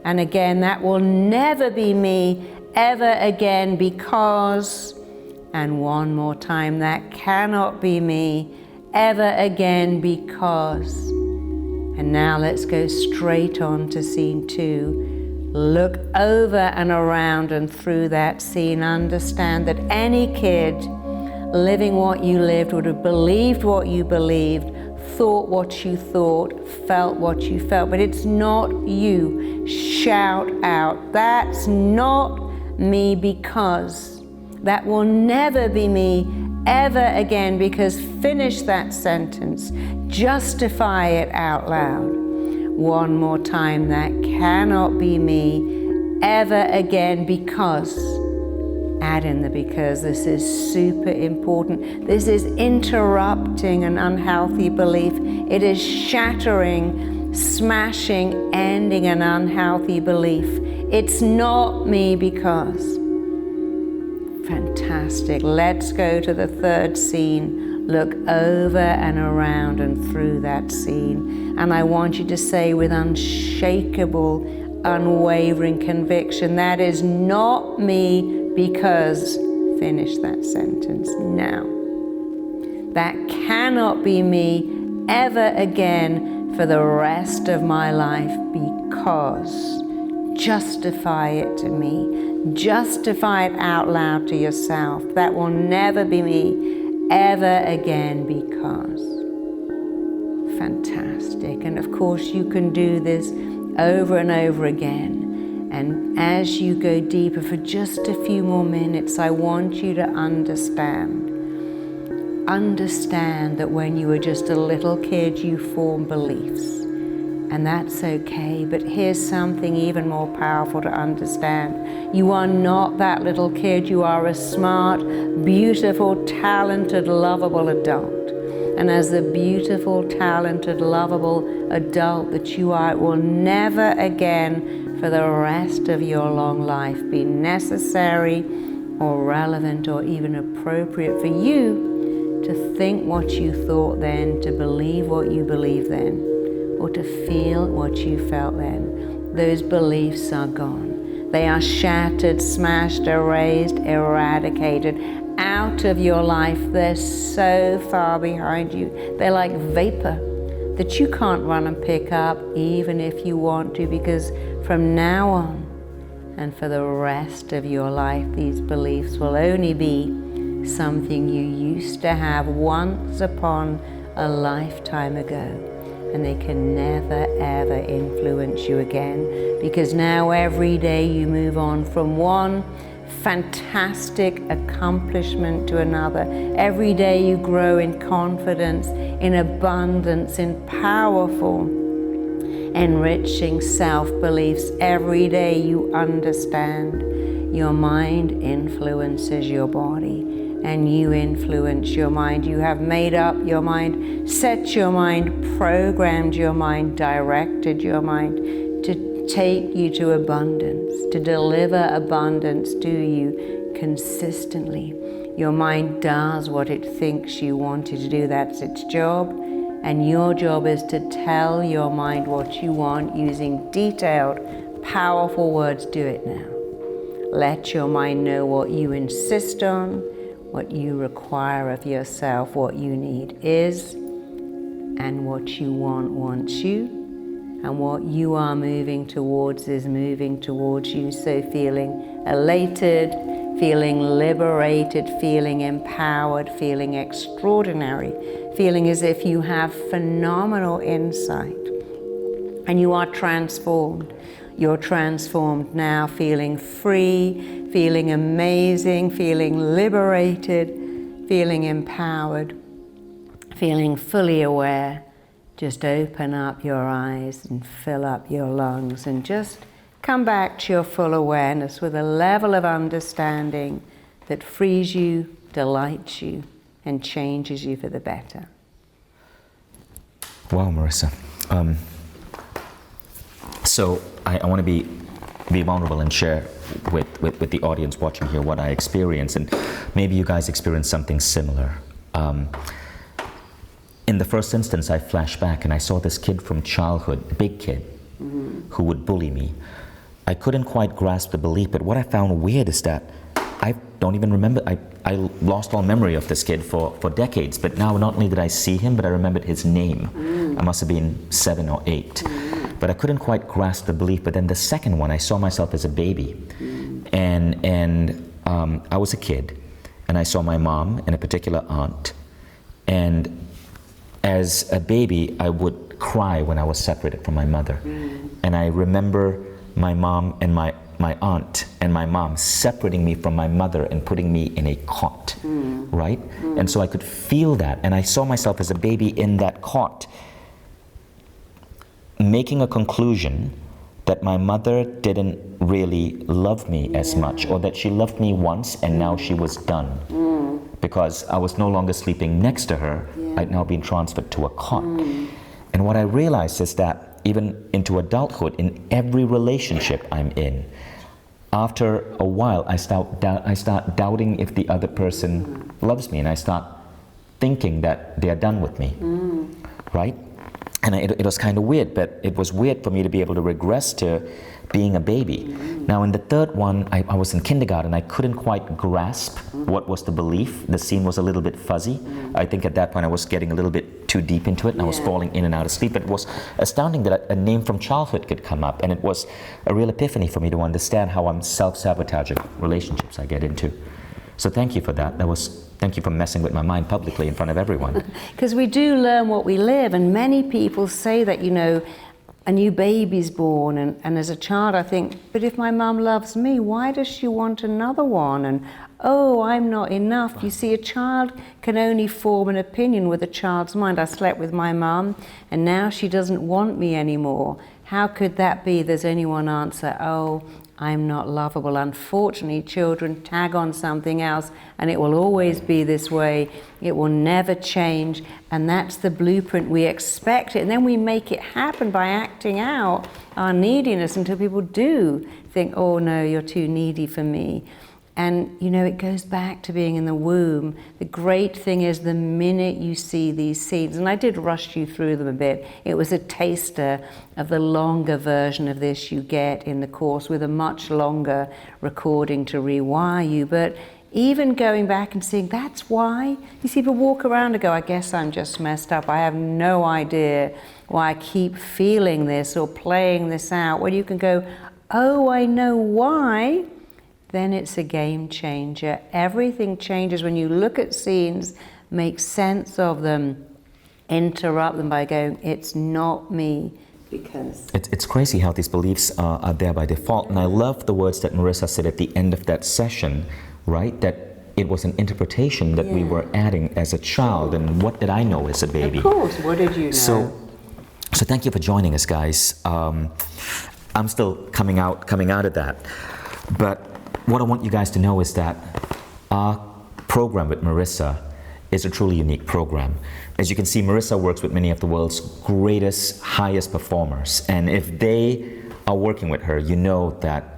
And again, that will never be me ever again because. And one more time, that cannot be me ever again because. And now let's go straight on to scene 2. Look over and around and through that scene. Understand that any kid living what you lived would have believed what you believed, thought what you thought, felt what you felt, but it's not you. Shout out, that's not me because. That will never be me ever again because. Finish that sentence. Justify it out loud. One more time. That cannot be me ever again because. Add in the because. This is super important. This is interrupting an unhealthy belief. It is shattering, smashing, ending an unhealthy belief. It's not me because. Fantastic. Let's go to the third scene. Look over and around and through that scene. And I want you to say with unshakable, unwavering conviction, that is not me because. Finish that sentence now. That cannot be me ever again for the rest of my life because. Justify it to me. Justify it out loud to yourself. That will never be me ever again because. Fantastic. And of course you can do this over and over again. And as you go deeper for just a few more minutes, I want you to understand that when you were just a little kid, you formed beliefs. And that's okay, but here's something even more powerful to understand. You are not that little kid. You are a smart, beautiful, talented, lovable adult. And as the beautiful, talented, lovable adult that you are, it will never again for the rest of your long life be necessary or relevant or even appropriate for you to think what you thought then, to believe what you believe then, or to feel what you felt then. Those beliefs are gone. They are shattered, smashed, erased, eradicated out of your life. They're so far behind you. They're like vapor that you can't run and pick up even if you want to, because from now on and for the rest of your life, these beliefs will only be something you used to have once upon a lifetime ago. And they can never, ever influence you again, because now every day you move on from one fantastic accomplishment to another. Every day you grow in confidence, in abundance, in powerful, enriching self-beliefs. Every day you understand your mind influences your body. And you influence your mind. You have made up your mind, set your mind, programmed your mind, directed your mind to take you to abundance, to deliver abundance to you consistently. Your mind does what it thinks you want it to do. That's its job. And your job is to tell your mind what you want using detailed, powerful words. Do it now. Let your mind know what you insist on, what you require of yourself, what you need is, and what you want wants you, and what you are moving towards is moving towards you. So feeling elated, feeling liberated, feeling empowered, feeling extraordinary, feeling as if you have phenomenal insight, and you are transformed. You're transformed now, feeling free, feeling amazing, feeling liberated, feeling empowered, feeling fully aware. Just open up your eyes and fill up your lungs and just come back to your full awareness with a level of understanding that frees you, delights you, and changes you for the better. Wow, Marissa. So I want to be be vulnerable and share with the audience watching here what I experienced, and maybe you guys experienced something similar. In the first instance, I flashed back and I saw this kid from childhood, big kid, who would bully me. I couldn't quite grasp the belief, but what I found weird is that I don't even remember, I lost all memory of this kid for decades, but now not only did I see him, but I remembered his name. I must have been 7 or 8. But I couldn't quite grasp the belief. But then the second one, I saw myself as a baby. And I was a kid, and I saw my mom and a particular aunt. And as a baby, I would cry when I was separated from my mother. And I remember my mom and my aunt and my mom separating me from my mother and putting me in a cot, right? And so I could feel that, and I saw myself as a baby in that cot, making a conclusion that my mother didn't really love me as much, or that she loved me once and now she was done. Because I was no longer sleeping next to her, I'd now been transferred to a cot. And what I realized is that even into adulthood, in every relationship I'm in, after a while I start doubting if the other person loves me, and I start thinking that they're done with me, right? And it was kind of weird, but it was weird for me to be able to regress to being a baby. Now in the third one, I was in kindergarten. I couldn't quite grasp what was the belief. The scene was a little bit fuzzy. I think at that point I was getting a little bit too deep into it, and I was falling in and out of sleep. But it was astounding that a name from childhood could come up, and it was a real epiphany for me to understand how I'm self-sabotaging relationships I get into. So thank you for that. Thank you for messing with my mind publicly in front of everyone. Because we do learn what we live, and many people say that, you know, a new baby's born, and as a child I think, but if my mum loves me, why does she want another one? And oh, I'm not enough. You see, a child can only form an opinion with a child's mind. I slept with my mum and now she doesn't want me anymore. How could that be? There's only one answer: oh, I'm not lovable. Unfortunately, children tag on something else, and it will always be this way. It will never change, and that's the blueprint. We expect it, and then we make it happen by acting out our neediness until people do think, oh no, you're too needy for me. And you know, it goes back to being in the womb. The great thing is the minute you see these seeds, and I did rush you through them a bit, it was a taster of the longer version of this you get in the course, with a much longer recording to rewire you. But even going back and seeing, that's why, you see people walk around and go, I guess I'm just messed up. I have no idea why I keep feeling this or playing this out. Well, you can go, oh, I know why. Then it's a game changer. Everything changes when you look at scenes, make sense of them, interrupt them by going, it's not me. Because it's crazy how these beliefs are there by default. And I love the words that Marissa said at the end of that session, right? That it was an interpretation that we were adding as a child. And what did I know as a baby? of course, what did you know? So thank you for joining us, guys. I'm still coming out of that. But what I want you guys to know is that our program with Marissa is a truly unique program. As you can see, Marissa works with many of the world's greatest, highest performers. And if they are working with her, you know that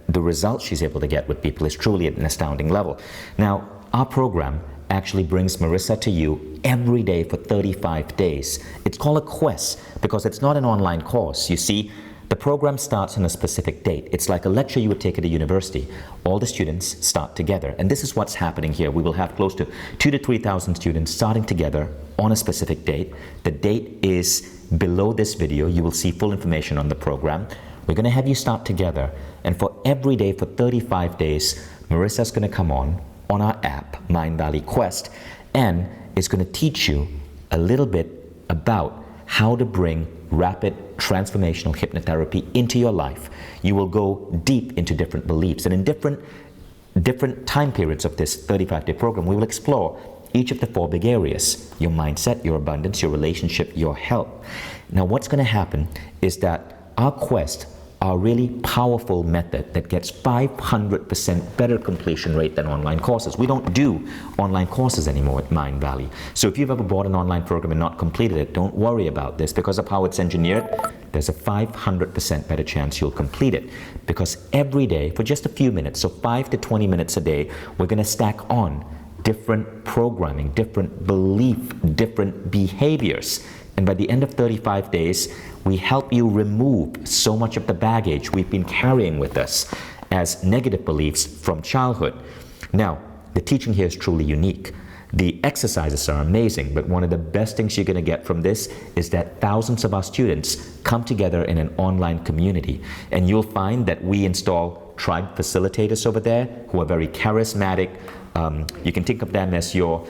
the results she's able to get with people is truly at an astounding level. Now, our program actually brings Marissa to you every day for 35 days. It's called a quest because it's not an online course. You see, the program starts on a specific date. It's like a lecture you would take at a university. All the students start together. And this is what's happening here. We will have close to 2,000 to 3,000 students starting together on a specific date. The date is below this video. You will see full information on the program. We're going to have you start together. And for every day, for 35 days, Marissa's going to come on our app, Mindvalley Quest, and is going to teach you a little bit about how to bring rapid transformational hypnotherapy into your life. You will go deep into different beliefs, and in different time periods of this 35-day program, we will explore each of the 4 big areas: your mindset, your abundance, your relationship, your health. Now, what's going to happen is that our quest, our really powerful method that gets 500% better completion rate than online courses. We don't do online courses anymore at Mindvalley. So if you've ever bought an online program and not completed it, don't worry about this. Because of how it's engineered, there's a 500% better chance you'll complete it. Because every day, for just a few minutes, so 5 to 20 minutes a day, we're going to stack on different programming, different belief, different behaviors. And by the end of 35 days, we help you remove so much of the baggage we've been carrying with us as negative beliefs from childhood. Now, the teaching here is truly unique. The exercises are amazing, but one of the best things you're going to get from this is that thousands of our students come together in an online community. And you'll find that we install tribe facilitators over there who are very charismatic. You can think of them as your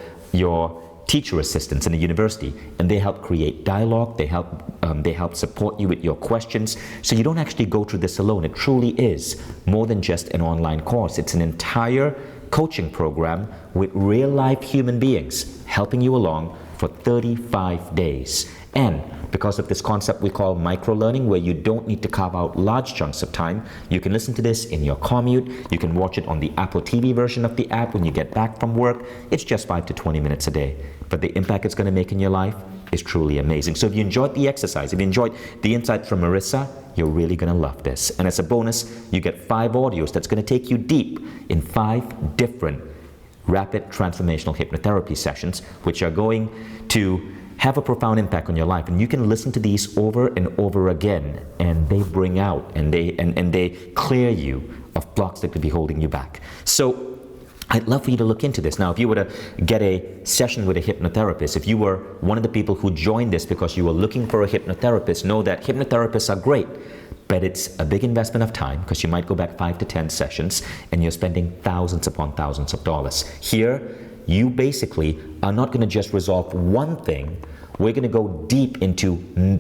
teacher assistants in a university, and they help create dialogue. They help support you with your questions. So you don't actually go through this alone. It truly is more than just an online course. It's an entire coaching program with real-life human beings helping you along for 35 days. And because of this concept we call micro-learning, where you don't need to carve out large chunks of time, you can listen to this in your commute. You can watch it on the Apple TV version of the app when you get back from work. It's just 5 to 20 minutes a day. But the impact it's going to make in your life is truly amazing. So if you enjoyed the exercise, if you enjoyed the insights from Marissa, you're really going to love this. And as a bonus, you get 5 audios that's going to take you deep in 5 different rapid transformational hypnotherapy sessions, which are going to have a profound impact on your life. And you can listen to these over and over again, and they bring out and they clear you of blocks that could be holding you back. So I'd love for you to look into this. Now, if you were to get a session with a hypnotherapist, if you were one of the people who joined this because you were looking for a hypnotherapist, know that hypnotherapists are great, but it's a big investment of time because you might go back 5 to 10 sessions and you're spending thousands upon thousands of dollars. Here, you basically are not going to just resolve one thing. We're going to go deep into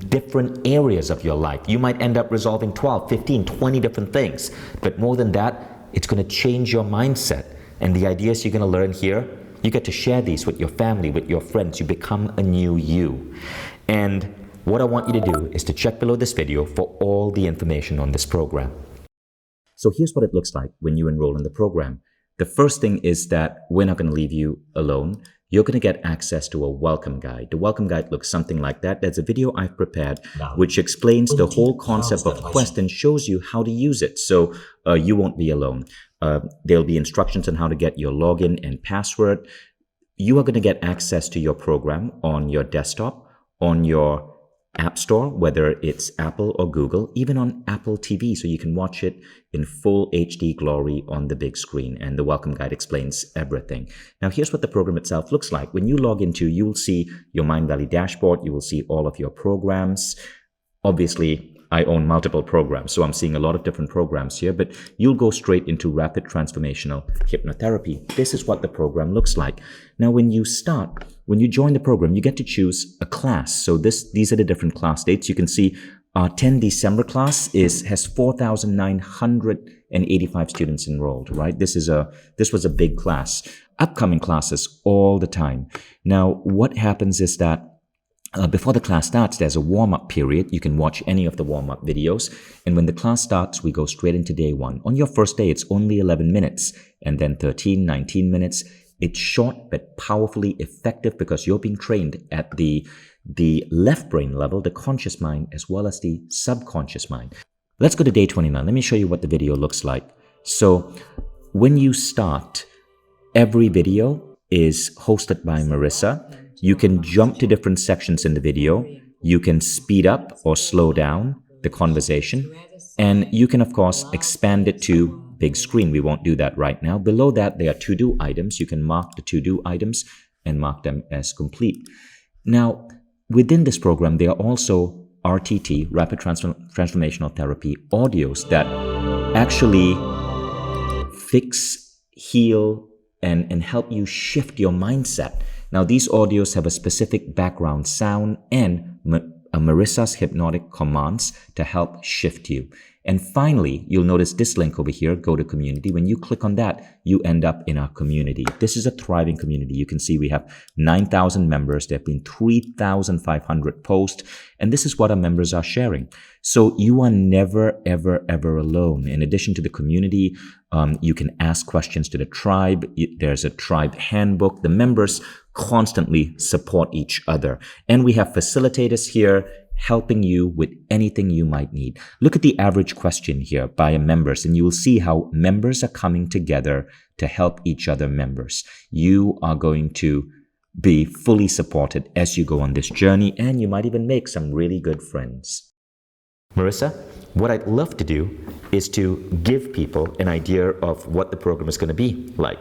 different areas of your life. You might end up resolving 12, 15, 20 different things. But more than that, it's going to change your mindset. And the ideas you're going to learn here, you get to share these with your family, with your friends. You become a new you. And what I want you to do is to check below this video for all the information on this program. So here's what it looks like when you enroll in the program. The first thing is that we're not going to leave you alone. You're going to get access to a welcome guide. The welcome guide looks something like that. There's a video I've prepared which explains the whole concept of Quest and shows you how to use it. So you won't be alone. There'll be instructions on how to get your login and password. You are going to get access to your program on your desktop, on your App Store, whether it's Apple or Google, even on Apple TV, so you can watch it in full HD glory on the big screen. And the welcome guide explains everything. Now, here's what the program itself looks like. When you log into, you will see your Mindvalley dashboard. You will see all of your programs. Obviously, I own multiple programs, so I'm seeing a lot of different programs here, but you'll go straight into rapid transformational hypnotherapy. This is what the program looks like. Now, when you join the program, you get to choose a class. So these are the different class dates. You can see our 10 December class has 4,985 students enrolled, right? This was a big class. Upcoming classes all the time. Now, what happens is that before the class starts, there's a warm-up period. You can watch any of the warm-up videos. And when the class starts, we go straight into day 1. On your first day, it's only 11 minutes, and then 13, 19 minutes. It's short but powerfully effective because you're being trained at the left brain level, the conscious mind, as well as the subconscious mind. Let's go to day 29. Let me show you what the video looks like. So when you start, every video is hosted by Marissa. You can jump to different sections in the video. You can speed up or slow down the conversation. And you can, of course, expand it to big screen. We won't do that right now. Below that, there are to-do items. You can mark the to-do items and mark them as complete. Now, within this program, there are also RTT, Rapid Transformational Therapy audios that actually fix, heal, and help you shift your mindset. Now, these audios have a specific background sound and Marissa's hypnotic commands to help shift you. And finally, you'll notice this link over here, go to community. When you click on that, you end up in our community. This is a thriving community. You can see we have 9,000 members. There have been 3,500 posts. And this is what our members are sharing. So you are never, ever, ever alone. In addition to the community, you can ask questions to the tribe. There's a tribe handbook. The members constantly support each other. And we have facilitators here. helping you with anything you might need. Look at the average question here by members, and you will see how members are coming together to help each other members. You are going to be fully supported as you go on this journey, and you might even make some really good friends. Marissa, what I'd love to do is to give people an idea of what the program is going to be like.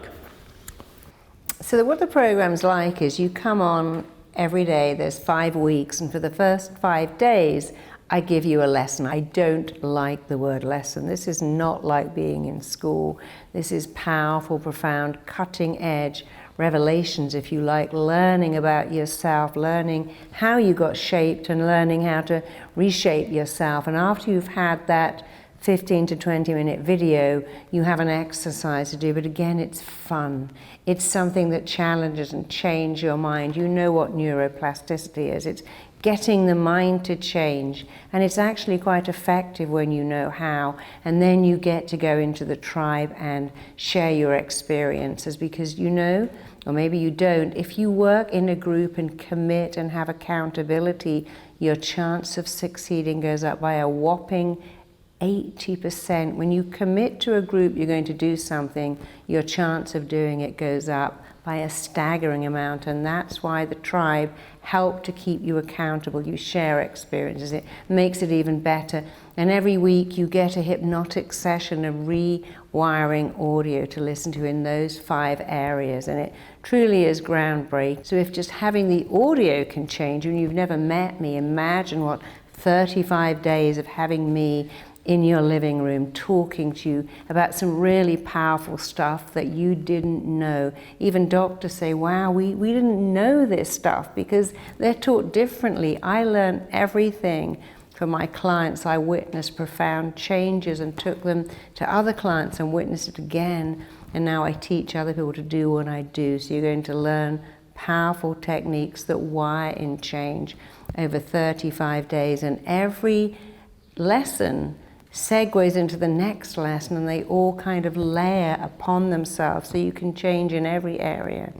So what the program's like is you come on every day, there's 5 weeks, and for the first 5 days, I give you a lesson. I don't like the word lesson. This is not like being in school. This is powerful, profound, cutting edge revelations, if you like, learning about yourself, learning how you got shaped and learning how to reshape yourself. And after you've had that 15 to 20 minute video, you have an exercise to do, but again, it's fun. It's something that challenges and changes your mind. You know what neuroplasticity is. It's getting the mind to change, and it's actually quite effective when you know how, and then you get to go into the tribe and share your experiences, because you know, or maybe you don't, if you work in a group and commit and have accountability, your chance of succeeding goes up by a whopping 80%. When you commit to a group you're going to do something, your chance of doing it goes up by a staggering amount, and that's why the tribe help to keep you accountable. You share experiences, it makes it even better. And every week you get a hypnotic session of rewiring audio to listen to in those 5 areas, and it truly is groundbreaking. So if just having the audio can change you and you've never met me, imagine what 35 days of having me in your living room talking to you about some really powerful stuff that you didn't know. Even doctors say, wow, we didn't know this stuff, because they're taught differently. I learned everything from my clients. I witnessed profound changes and took them to other clients and witnessed it again. And now I teach other people to do what I do. So you're going to learn powerful techniques that wire in change over 35 days. And every lesson segues into the next lesson, and they all kind of layer upon themselves, so you can change in every area.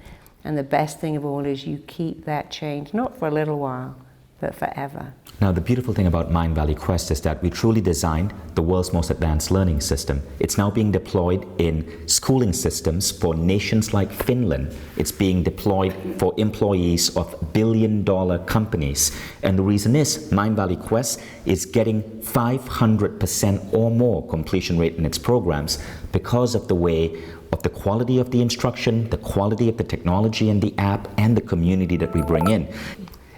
And the best thing of all is you keep that change, not for a little while, but forever. Now, the beautiful thing about Mindvalley Quest is that we truly designed the world's most advanced learning system. It's now being deployed in schooling systems for nations like Finland. It's being deployed for employees of billion-dollar companies. And the reason is Mindvalley Quest is getting 500% or more completion rate in its programs because of the way of the quality of the instruction, the quality of the technology and the app, and the community that we bring in.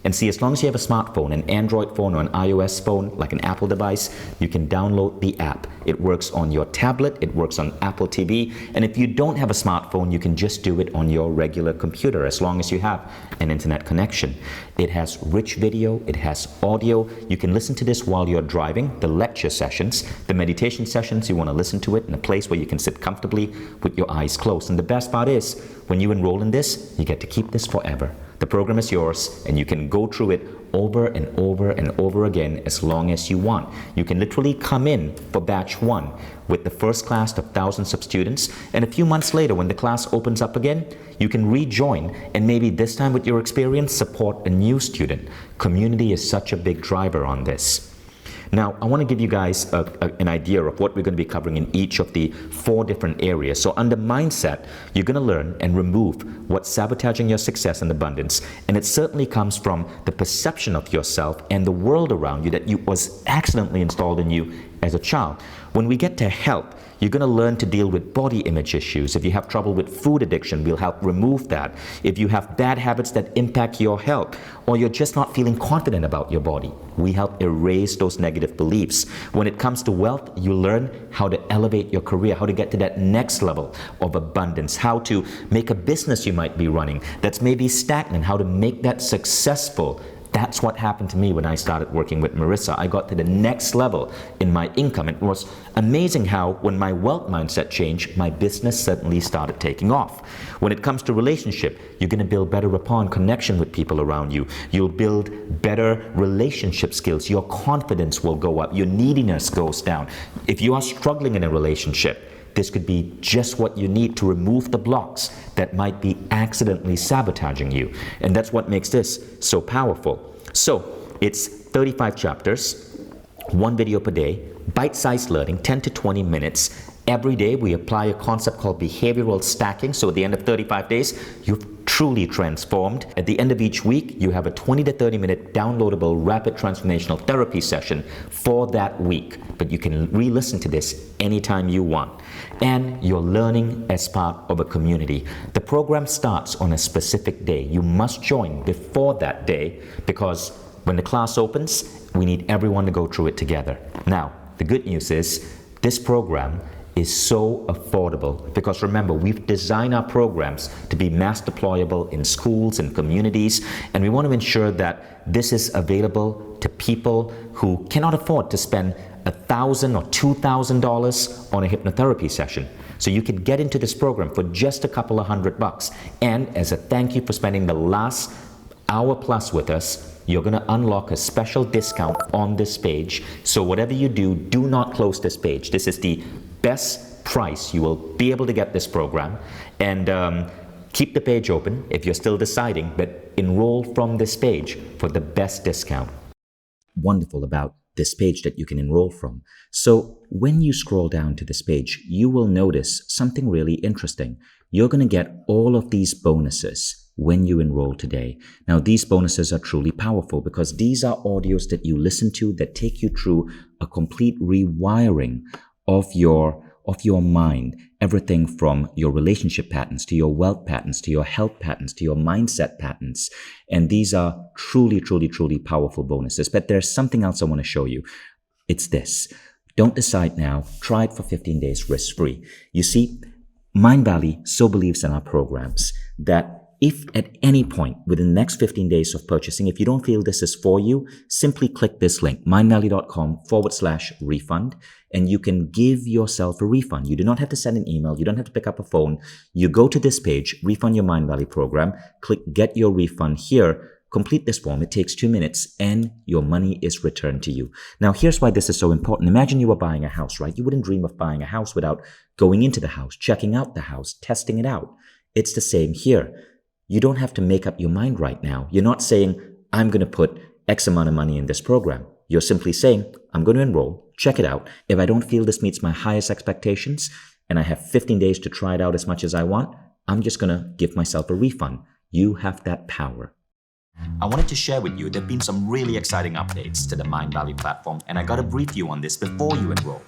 And see, as long as you have a smartphone, an Android phone or an iOS phone, like an Apple device, you can download the app. It works on your tablet, it works on Apple TV, and if you don't have a smartphone, you can just do it on your regular computer, as long as you have an internet connection. It has rich video, it has audio. You can listen to this while you're driving, the lecture sessions, the meditation sessions, you want to listen to it in a place where you can sit comfortably with your eyes closed. And the best part is, when you enroll in this, you get to keep this forever. The program is yours, and you can go through it over and over and over again as long as you want. You can literally come in for batch 1 with the first class of thousands of students, and a few months later, when the class opens up again, you can rejoin, and maybe this time with your experience, support a new student. Community is such a big driver on this. Now, I want to give you guys an idea of what we're going to be covering in each of the 4 different areas. So under mindset, you're going to learn and remove what's sabotaging your success and abundance. And it certainly comes from the perception of yourself and the world around you that was accidentally installed in you as a child. When we get to health, you're going to learn to deal with body image issues. If you have trouble with food addiction, we'll help remove that. If you have bad habits that impact your health, or you're just not feeling confident about your body, we help erase those negative beliefs. When it comes to wealth, you learn how to elevate your career, how to get to that next level of abundance, how to make a business you might be running that's maybe stagnant, how to make that successful. That's what happened to me when I started working with Marissa. I got to the next level in my income. It was amazing how, when my wealth mindset changed, my business suddenly started taking off. When it comes to relationship, you're going to build better rapport and connection with people around you. You'll build better relationship skills. Your confidence will go up. Your neediness goes down. If you are struggling in a relationship, this could be just what you need to remove the blocks that might be accidentally sabotaging you. And that's what makes this so powerful. So it's 35 chapters, 1 video per day, bite-sized learning, 10 to 20 minutes. Every day we apply a concept called behavioral stacking. So at the end of 35 days, you've truly transformed. At the end of each week, you have a 20 to 30 minute downloadable rapid transformational therapy session for that week. But you can re-listen to this anytime you want. And you're learning as part of a community. The program starts on a specific day. You must join before that day because when the class opens, we need everyone to go through it together. Now, the good news is this program is so affordable because remember, we've designed our programs to be mass deployable in schools and communities, and we want to ensure that this is available to people who cannot afford to spend $1,000 or $2,000 on a hypnotherapy session. So you can get into this program for just a couple of $100. And as a thank you for spending the last hour plus with us, you're going to unlock a special discount on this page. So whatever you do, do not close this page. This is the best price you will be able to get this program. And keep the page open if you're still deciding, but enroll from this page for the best discount. Wonderful about this page that you can enroll from. So when you scroll down to this page, you will notice something really interesting. You're going to get all of these bonuses when you enroll today. Now, these bonuses are truly powerful because these are audios that you listen to that take you through a complete rewiring of your mind, everything from your relationship patterns to your wealth patterns to your health patterns to your mindset patterns. And these are truly, truly, truly powerful bonuses. But there's something else I want to show you. It's this. Don't decide now. Try it for 15 days risk-free. You see, Mindvalley so believes in our programs that if at any point within the next 15 days of purchasing, if you don't feel this is for you, simply click this link, mindvalley.com/refund, and you can give yourself a refund. You do not have to send an email. You don't have to pick up a phone. You go to this page, Refund Your Mindvalley Program, click Get Your Refund here, complete this form. It takes 2 minutes and your money is returned to you. Now, here's why this is so important. Imagine you were buying a house, right? You wouldn't dream of buying a house without going into the house, checking out the house, testing it out. It's the same here. You don't have to make up your mind right now. You're not saying, I'm going to put X amount of money in this program. You're simply saying, I'm going to enroll, check it out. If I don't feel this meets my highest expectations and I have 15 days to try it out as much as I want, I'm just going to give myself a refund. You have that power. I wanted to share with you there have been some really exciting updates to the Mindvalley platform, and I got to brief you on this before you enroll.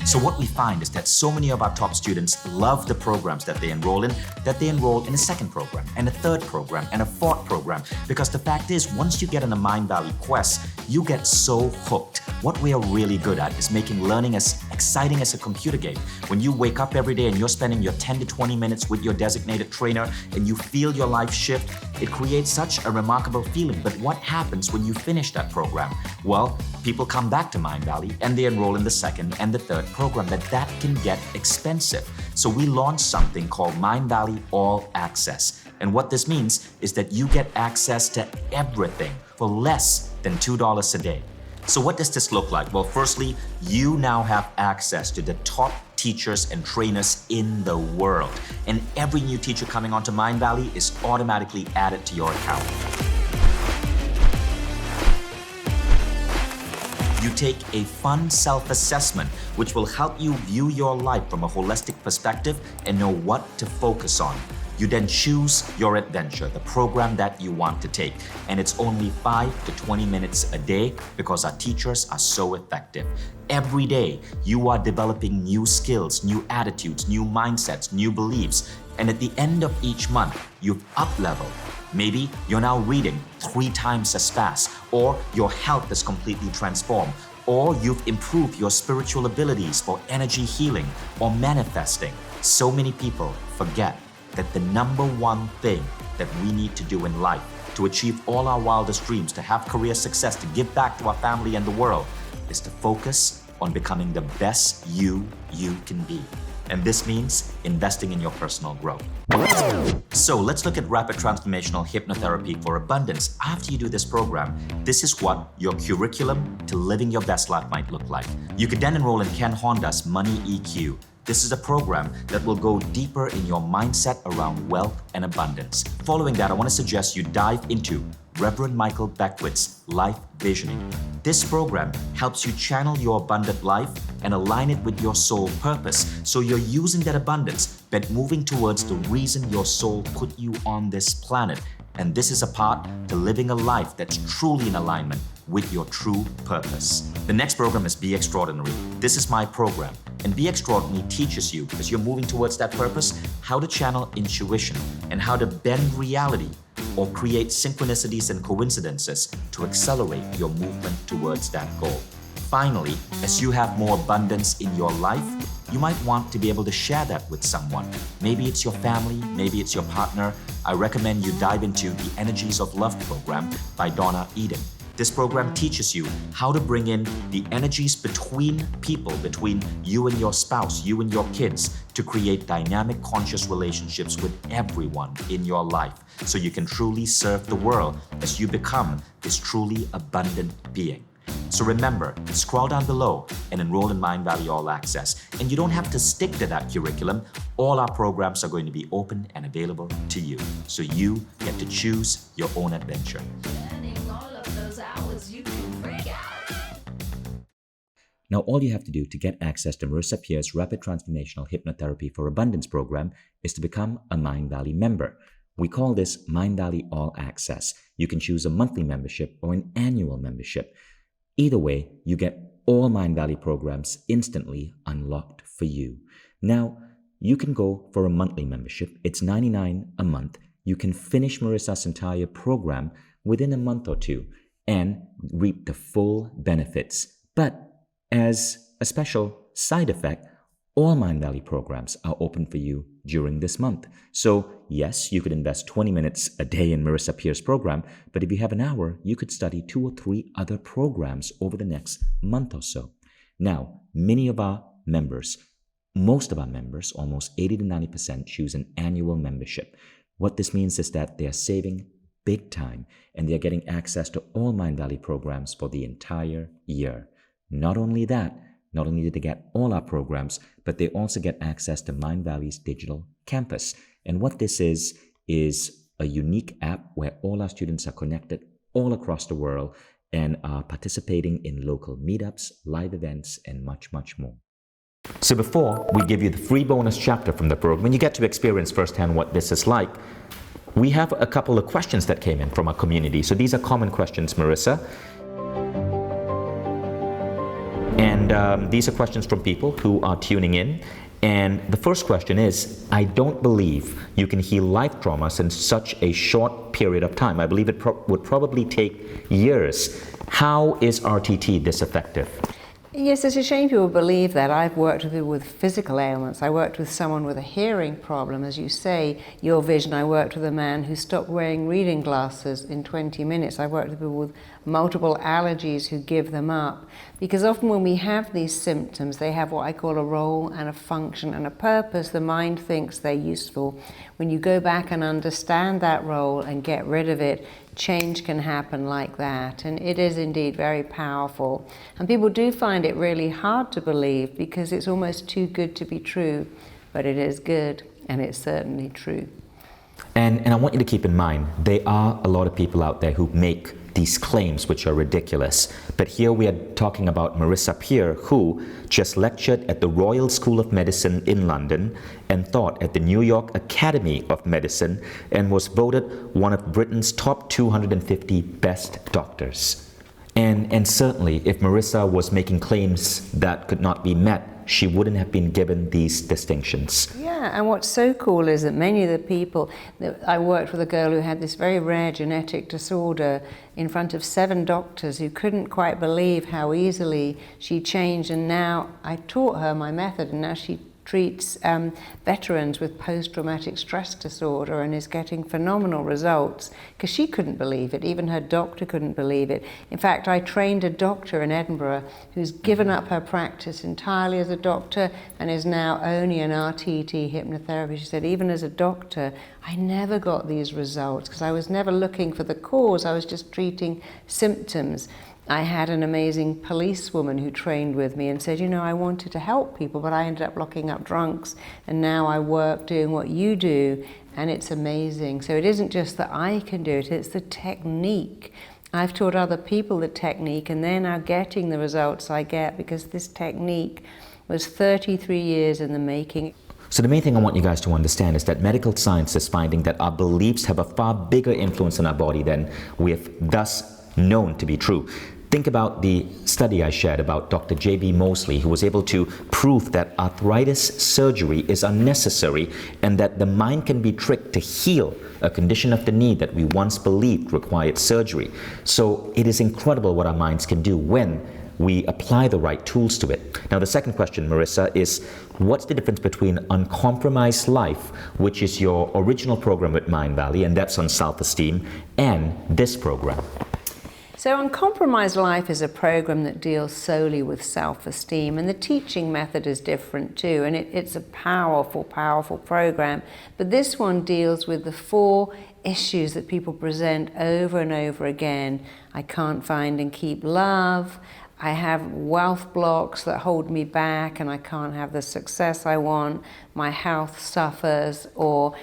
So what we find is that so many of our top students love the programs that they enroll in a second program, and a third program, and a fourth program. Because the fact is, once you get on the Mindvalley quest, you get so hooked. What we are really good at is making learning as exciting as a computer game. When you wake up every day and you're spending your 10 to 20 minutes with your designated trainer and you feel your life shift, it creates such a remarkable feeling. But what happens when you finish that program? Well, people come back to Mindvalley and they enroll in the second and the third program, but that can get expensive. So we launched something called Mindvalley All Access. And what this means is that you get access to everything for less than $2 a day. So what does this look like? Well, firstly, you now have access to the top teachers and trainers in the world. And every new teacher coming onto Mindvalley is automatically added to your account. You take a fun self-assessment, which will help you view your life from a holistic perspective and know what to focus on. You then choose your adventure, the program that you want to take. And it's only 5 to 20 minutes a day because our teachers are so effective. Every day, you are developing new skills, new attitudes, new mindsets, new beliefs. And at the end of each month, you've up-leveled. Maybe you're now reading 3 times as fast, or your health is completely transformed, or you've improved your spiritual abilities for energy healing or manifesting. So many people forget that the number one thing that we need to do in life to achieve all our wildest dreams, to have career success, to give back to our family and the world, is to focus on becoming the best you can be. And this means investing in your personal growth. So let's look at rapid transformational hypnotherapy for abundance. After you do this program, this is what your curriculum to living your best life might look like. You could then enroll in Ken Honda's Money EQ, This is a program that will go deeper in your mindset around wealth and abundance. Following that, I want to suggest you dive into Reverend Michael Beckwith's Life Visioning. This program helps you channel your abundant life and align it with your soul purpose, so you're using that abundance but moving towards the reason your soul put you on this planet. And this is a part to living a life that's truly in alignment with your true purpose. The next program is Be Extraordinary. This is my program, and Be Extraordinary teaches you, as you're moving towards that purpose, how to channel intuition and how to bend reality or create synchronicities and coincidences to accelerate your movement towards that goal. Finally, as you have more abundance in your life, you might want to be able to share that with someone. Maybe it's your family, maybe it's your partner. I recommend you dive into the Energies of Love program by Donna Eden. This program teaches you how to bring in the energies between people, between you and your spouse, you and your kids, to create dynamic, conscious relationships with everyone in your life, so you can truly serve the world as you become this truly abundant being. So remember, scroll down below and enroll in Mindvalley All Access. And you don't have to stick to that curriculum. All our programs are going to be open and available to you, so you get to choose your own adventure. Now, all you have to do to get access to Marissa Peer's Rapid Transformational Hypnotherapy for Abundance program is to become a Mindvalley member. We call this Mindvalley All Access. You can choose a monthly membership or an annual membership. Either way, you get all Mindvalley programs instantly unlocked for you. Now, you can go for a monthly membership. It's $99 a month. You can finish Marissa's entire program within a month or two and reap the full benefits. But as a special side effect, all Mindvalley programs are open for you during this month. So yes, you could invest 20 minutes a day in Marissa Peer's program, but if you have an hour, you could study 2 or 3 other programs over the next month or so. Now, many of our members, most of our members, almost 80 to 90% choose an annual membership. What this means is that they are saving big time and they are getting access to all Mindvalley programs for the entire year. Not only that, not only do they get all our programs, but they also get access to Mindvalley's digital campus. And what this is a unique app where all our students are connected all across the world and are participating in local meetups, live events, and much, much more. So before we give you the free bonus chapter from the program, and you get to experience firsthand what this is like, we have a couple of questions that came in from our community. So these are common questions, Marissa. And these are questions from people who are tuning in. And the first question is, I don't believe you can heal life traumas in such a short period of time. I believe it would probably take years. How is RTT this effective? Yes, it's a shame people believe that. I've worked with people with physical ailments. I worked with someone with a hearing problem. As you say, your vision, I worked with a man who stopped wearing reading glasses in 20 minutes. I worked with people with multiple allergies who give them up. Because often when we have these symptoms, they have what I call a role and a function and a purpose. The mind thinks they're useful. When you go back and understand that role and get rid of it, change can happen like that, and it is indeed very powerful. And people do find it really hard to believe because it's almost too good to be true, but it is good, and it's certainly true. And I want you to keep in mind, there are a lot of people out there who make these claims which are ridiculous. But here we are talking about Marissa Peer, who just lectured at the Royal School of Medicine in London and taught at the New York Academy of Medicine and was voted one of Britain's top 250 best doctors. And certainly, if Marissa was making claims that could not be met, she wouldn't have been given these distinctions. Yeah, and what's so cool is that many of the people, I worked with a girl who had this very rare genetic disorder in front of 7 doctors who couldn't quite believe how easily she changed, and now I taught her my method, and now she treats veterans with post-traumatic stress disorder and is getting phenomenal results because she couldn't believe it. Even her doctor couldn't believe it. In fact, I trained a doctor in Edinburgh who's given up her practice entirely as a doctor and is now only an RTHA hypnotherapy. She said, even as a doctor, I never got these results because I was never looking for the cause. I was just treating symptoms. I had an amazing policewoman who trained with me and said, you know, I wanted to help people, but I ended up locking up drunks, and now I work doing what you do, and it's amazing. So it isn't just that I can do it, it's the technique. I've taught other people the technique, and they're now getting the results I get because this technique was 33 years in the making. So the main thing I want you guys to understand is that medical science is finding that our beliefs have a far bigger influence on our body than we have thus known to be true. Think about the study I shared about Dr. J.B. Mosley, who was able to prove that arthritis surgery is unnecessary and that the mind can be tricked to heal a condition of the knee that we once believed required surgery. So it is incredible what our minds can do when we apply the right tools to it. Now, the second question, Marissa, is what's the difference between Uncompromised Life, which is your original program at Mindvalley, and that's on self-esteem, and this program? So Uncompromised Life is a program that deals solely with self-esteem, and the teaching method is different too, and it's a powerful, powerful program. But this one deals with the 4 issues that people present over and over again. I can't find and keep love. I have wealth blocks that hold me back and I can't have the success I want. My health suffers, or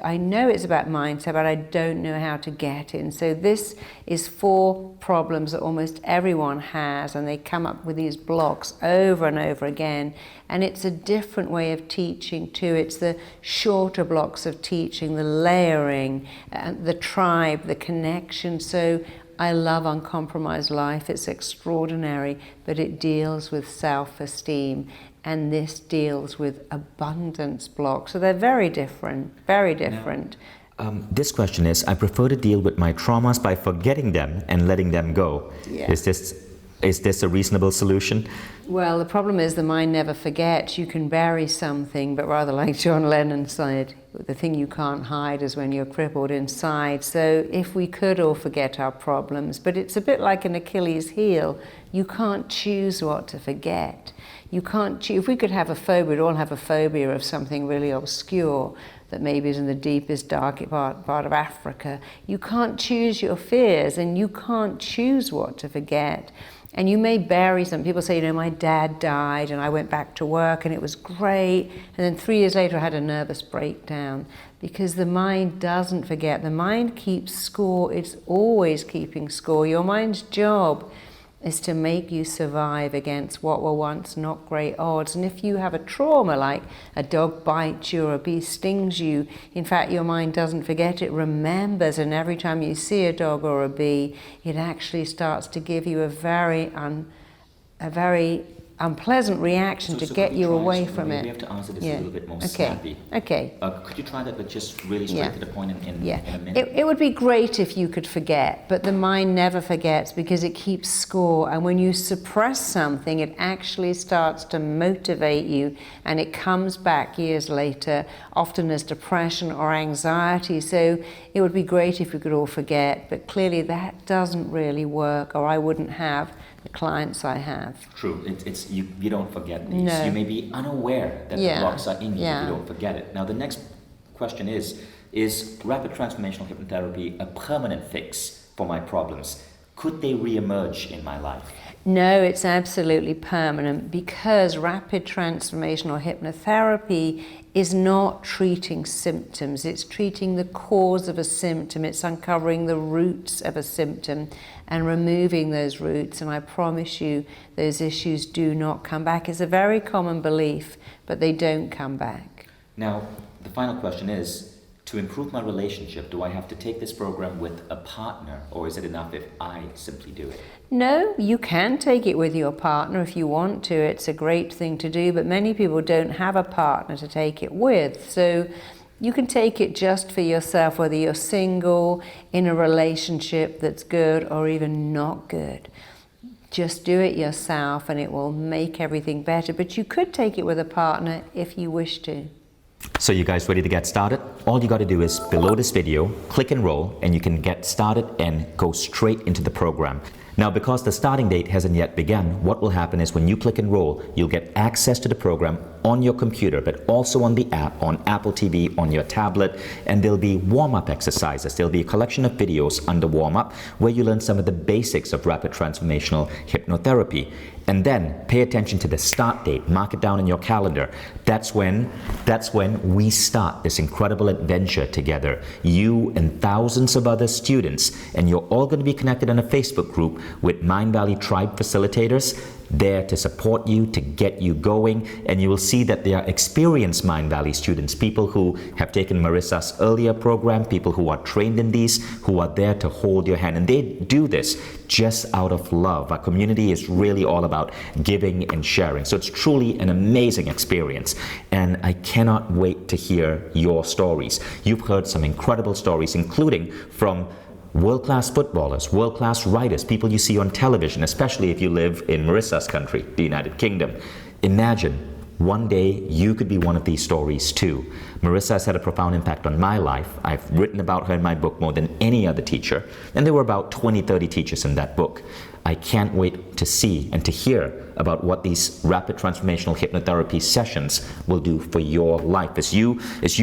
I know it's about mindset, but I don't know how to get it. And so this is 4 problems that almost everyone has, and they come up with these blocks over and over again. And it's a different way of teaching too. It's the shorter blocks of teaching, the layering, the tribe, the connection. So I love Uncompromised Life. It's extraordinary, but it deals with self-esteem, and this deals with abundance blocks. So they're very different, very different. Now, this question is, I prefer to deal with my traumas by forgetting them and letting them go. Yeah. Is this a reasonable solution? Well, the problem is the mind never forgets. You can bury something, but rather like John Lennon said, the thing you can't hide is when you're crippled inside. So if we could all forget our problems, but it's a bit like an Achilles heel. You can't choose what to forget. You can't choose. If we could have a phobia, we'd all have a phobia of something really obscure that maybe is in the deepest, darkest part of Africa. You can't choose your fears, and you can't choose what to forget. And you may bury some. People say, you know, my dad died and I went back to work and it was great. And then 3 years later I had a nervous breakdown, because the mind doesn't forget. The mind keeps score. It's always keeping score. Your mind's job is to make you survive against what were once not great odds. And if you have a trauma, like a dog bites you or a bee stings you, in fact, your mind doesn't forget, it remembers, and every time you see a dog or a bee, it actually starts to give you a very unpleasant reaction to get you away from it. We have to answer this a little bit more snappy. Okay. Could you try that, but just really straight to the point in a minute? It would be great if you could forget, but the mind never forgets because it keeps score. And when you suppress something, it actually starts to motivate you, and it comes back years later, often as depression or anxiety. So it would be great if we could all forget, but clearly that doesn't really work, or I wouldn't have the clients I have. True. It's you don't forget these. No. You may be unaware that the blocks are in you, but you don't forget it. Now the next question is rapid transformational hypnotherapy a permanent fix for my problems? Could they re-emerge in my life? No, it's absolutely permanent, because rapid transformational hypnotherapy is not treating symptoms. It's treating the cause of a symptom. It's uncovering the roots of a symptom and removing those roots. And I promise you, those issues do not come back. It's a very common belief, but they don't come back. Now, the final question is, to improve my relationship, do I have to take this program with a partner, or is it enough if I simply do it? No, you can take it with your partner if you want to. It's a great thing to do, but many people don't have a partner to take it with. So you can take it just for yourself, whether you're single, in a relationship that's good, or even not good. Just do it yourself and it will make everything better. But you could take it with a partner if you wish to. So you guys ready to get started? All you got to do is below this video, click enroll, and you can get started and go straight into the program. Now, because the starting date hasn't yet begun, what will happen is when you click enroll, you'll get access to the program on your computer, but also on the app, on Apple TV, on your tablet, and there'll be warm-up exercises. There'll be a collection of videos under warm-up where you learn some of the basics of rapid transformational hypnotherapy. And then pay attention to the start date, mark it down in your calendar. That's when we start this incredible adventure together, you and thousands of other students, and you're all going to be connected in a Facebook group with Mindvalley Tribe facilitators there to support you, to get you going, and you will see that they are experienced Mindvalley students, people who have taken Marissa's earlier program, people who are trained in these, who are there to hold your hand, and they do this just out of love. Our community is really all about giving and sharing, so it's truly an amazing experience, and I cannot wait to hear your stories. You've heard some incredible stories, including from world-class footballers, world-class writers, people you see on television, especially if you live in Marissa's country, the United Kingdom. Imagine one day you could be one of these stories too. Marissa has had a profound impact on my life. I've written about her in my book more than any other teacher, and there were about 20, 30 teachers in that book. I can't wait to see and to hear about what these rapid transformational hypnotherapy sessions will do for your life as you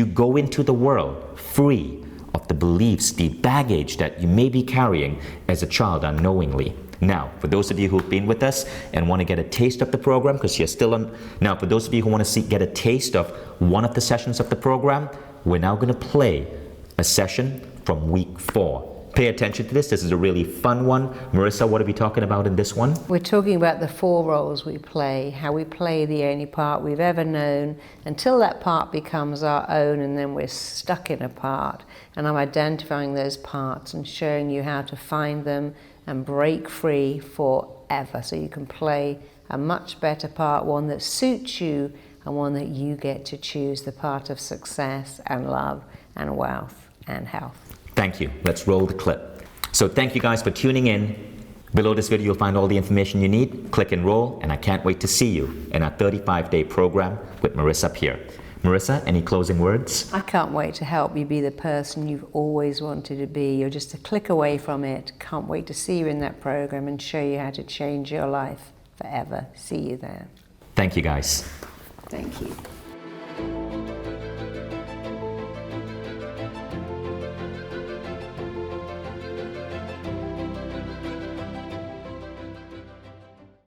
go into the world free of the beliefs, the baggage that you may be carrying as a child unknowingly. Now, for those of you who've been with us and want to get a taste of the program, because you're still on, now for those of you who want to get a taste of one of the sessions of the program, we're now going to play a session from week 4. Pay attention to this. This is a really fun one. Marissa, what are we talking about in this one? We're talking about the 4 roles we play, how we play the only part we've ever known until that part becomes our own, and then we're stuck in a part. And I'm identifying those parts and showing you how to find them and break free forever, so you can play a much better part, one that suits you and one that you get to choose, the part of success and love and wealth and health. Thank you. Let's roll the clip. So thank you guys for tuning in. Below this video, you'll find all the information you need. Click and roll, and I can't wait to see you in our 35-day program with Marissa Peer. Marissa, any closing words? I can't wait to help you be the person you've always wanted to be. You're just a click away from it. Can't wait to see you in that program and show you how to change your life forever. See you there. Thank you, guys. Thank you.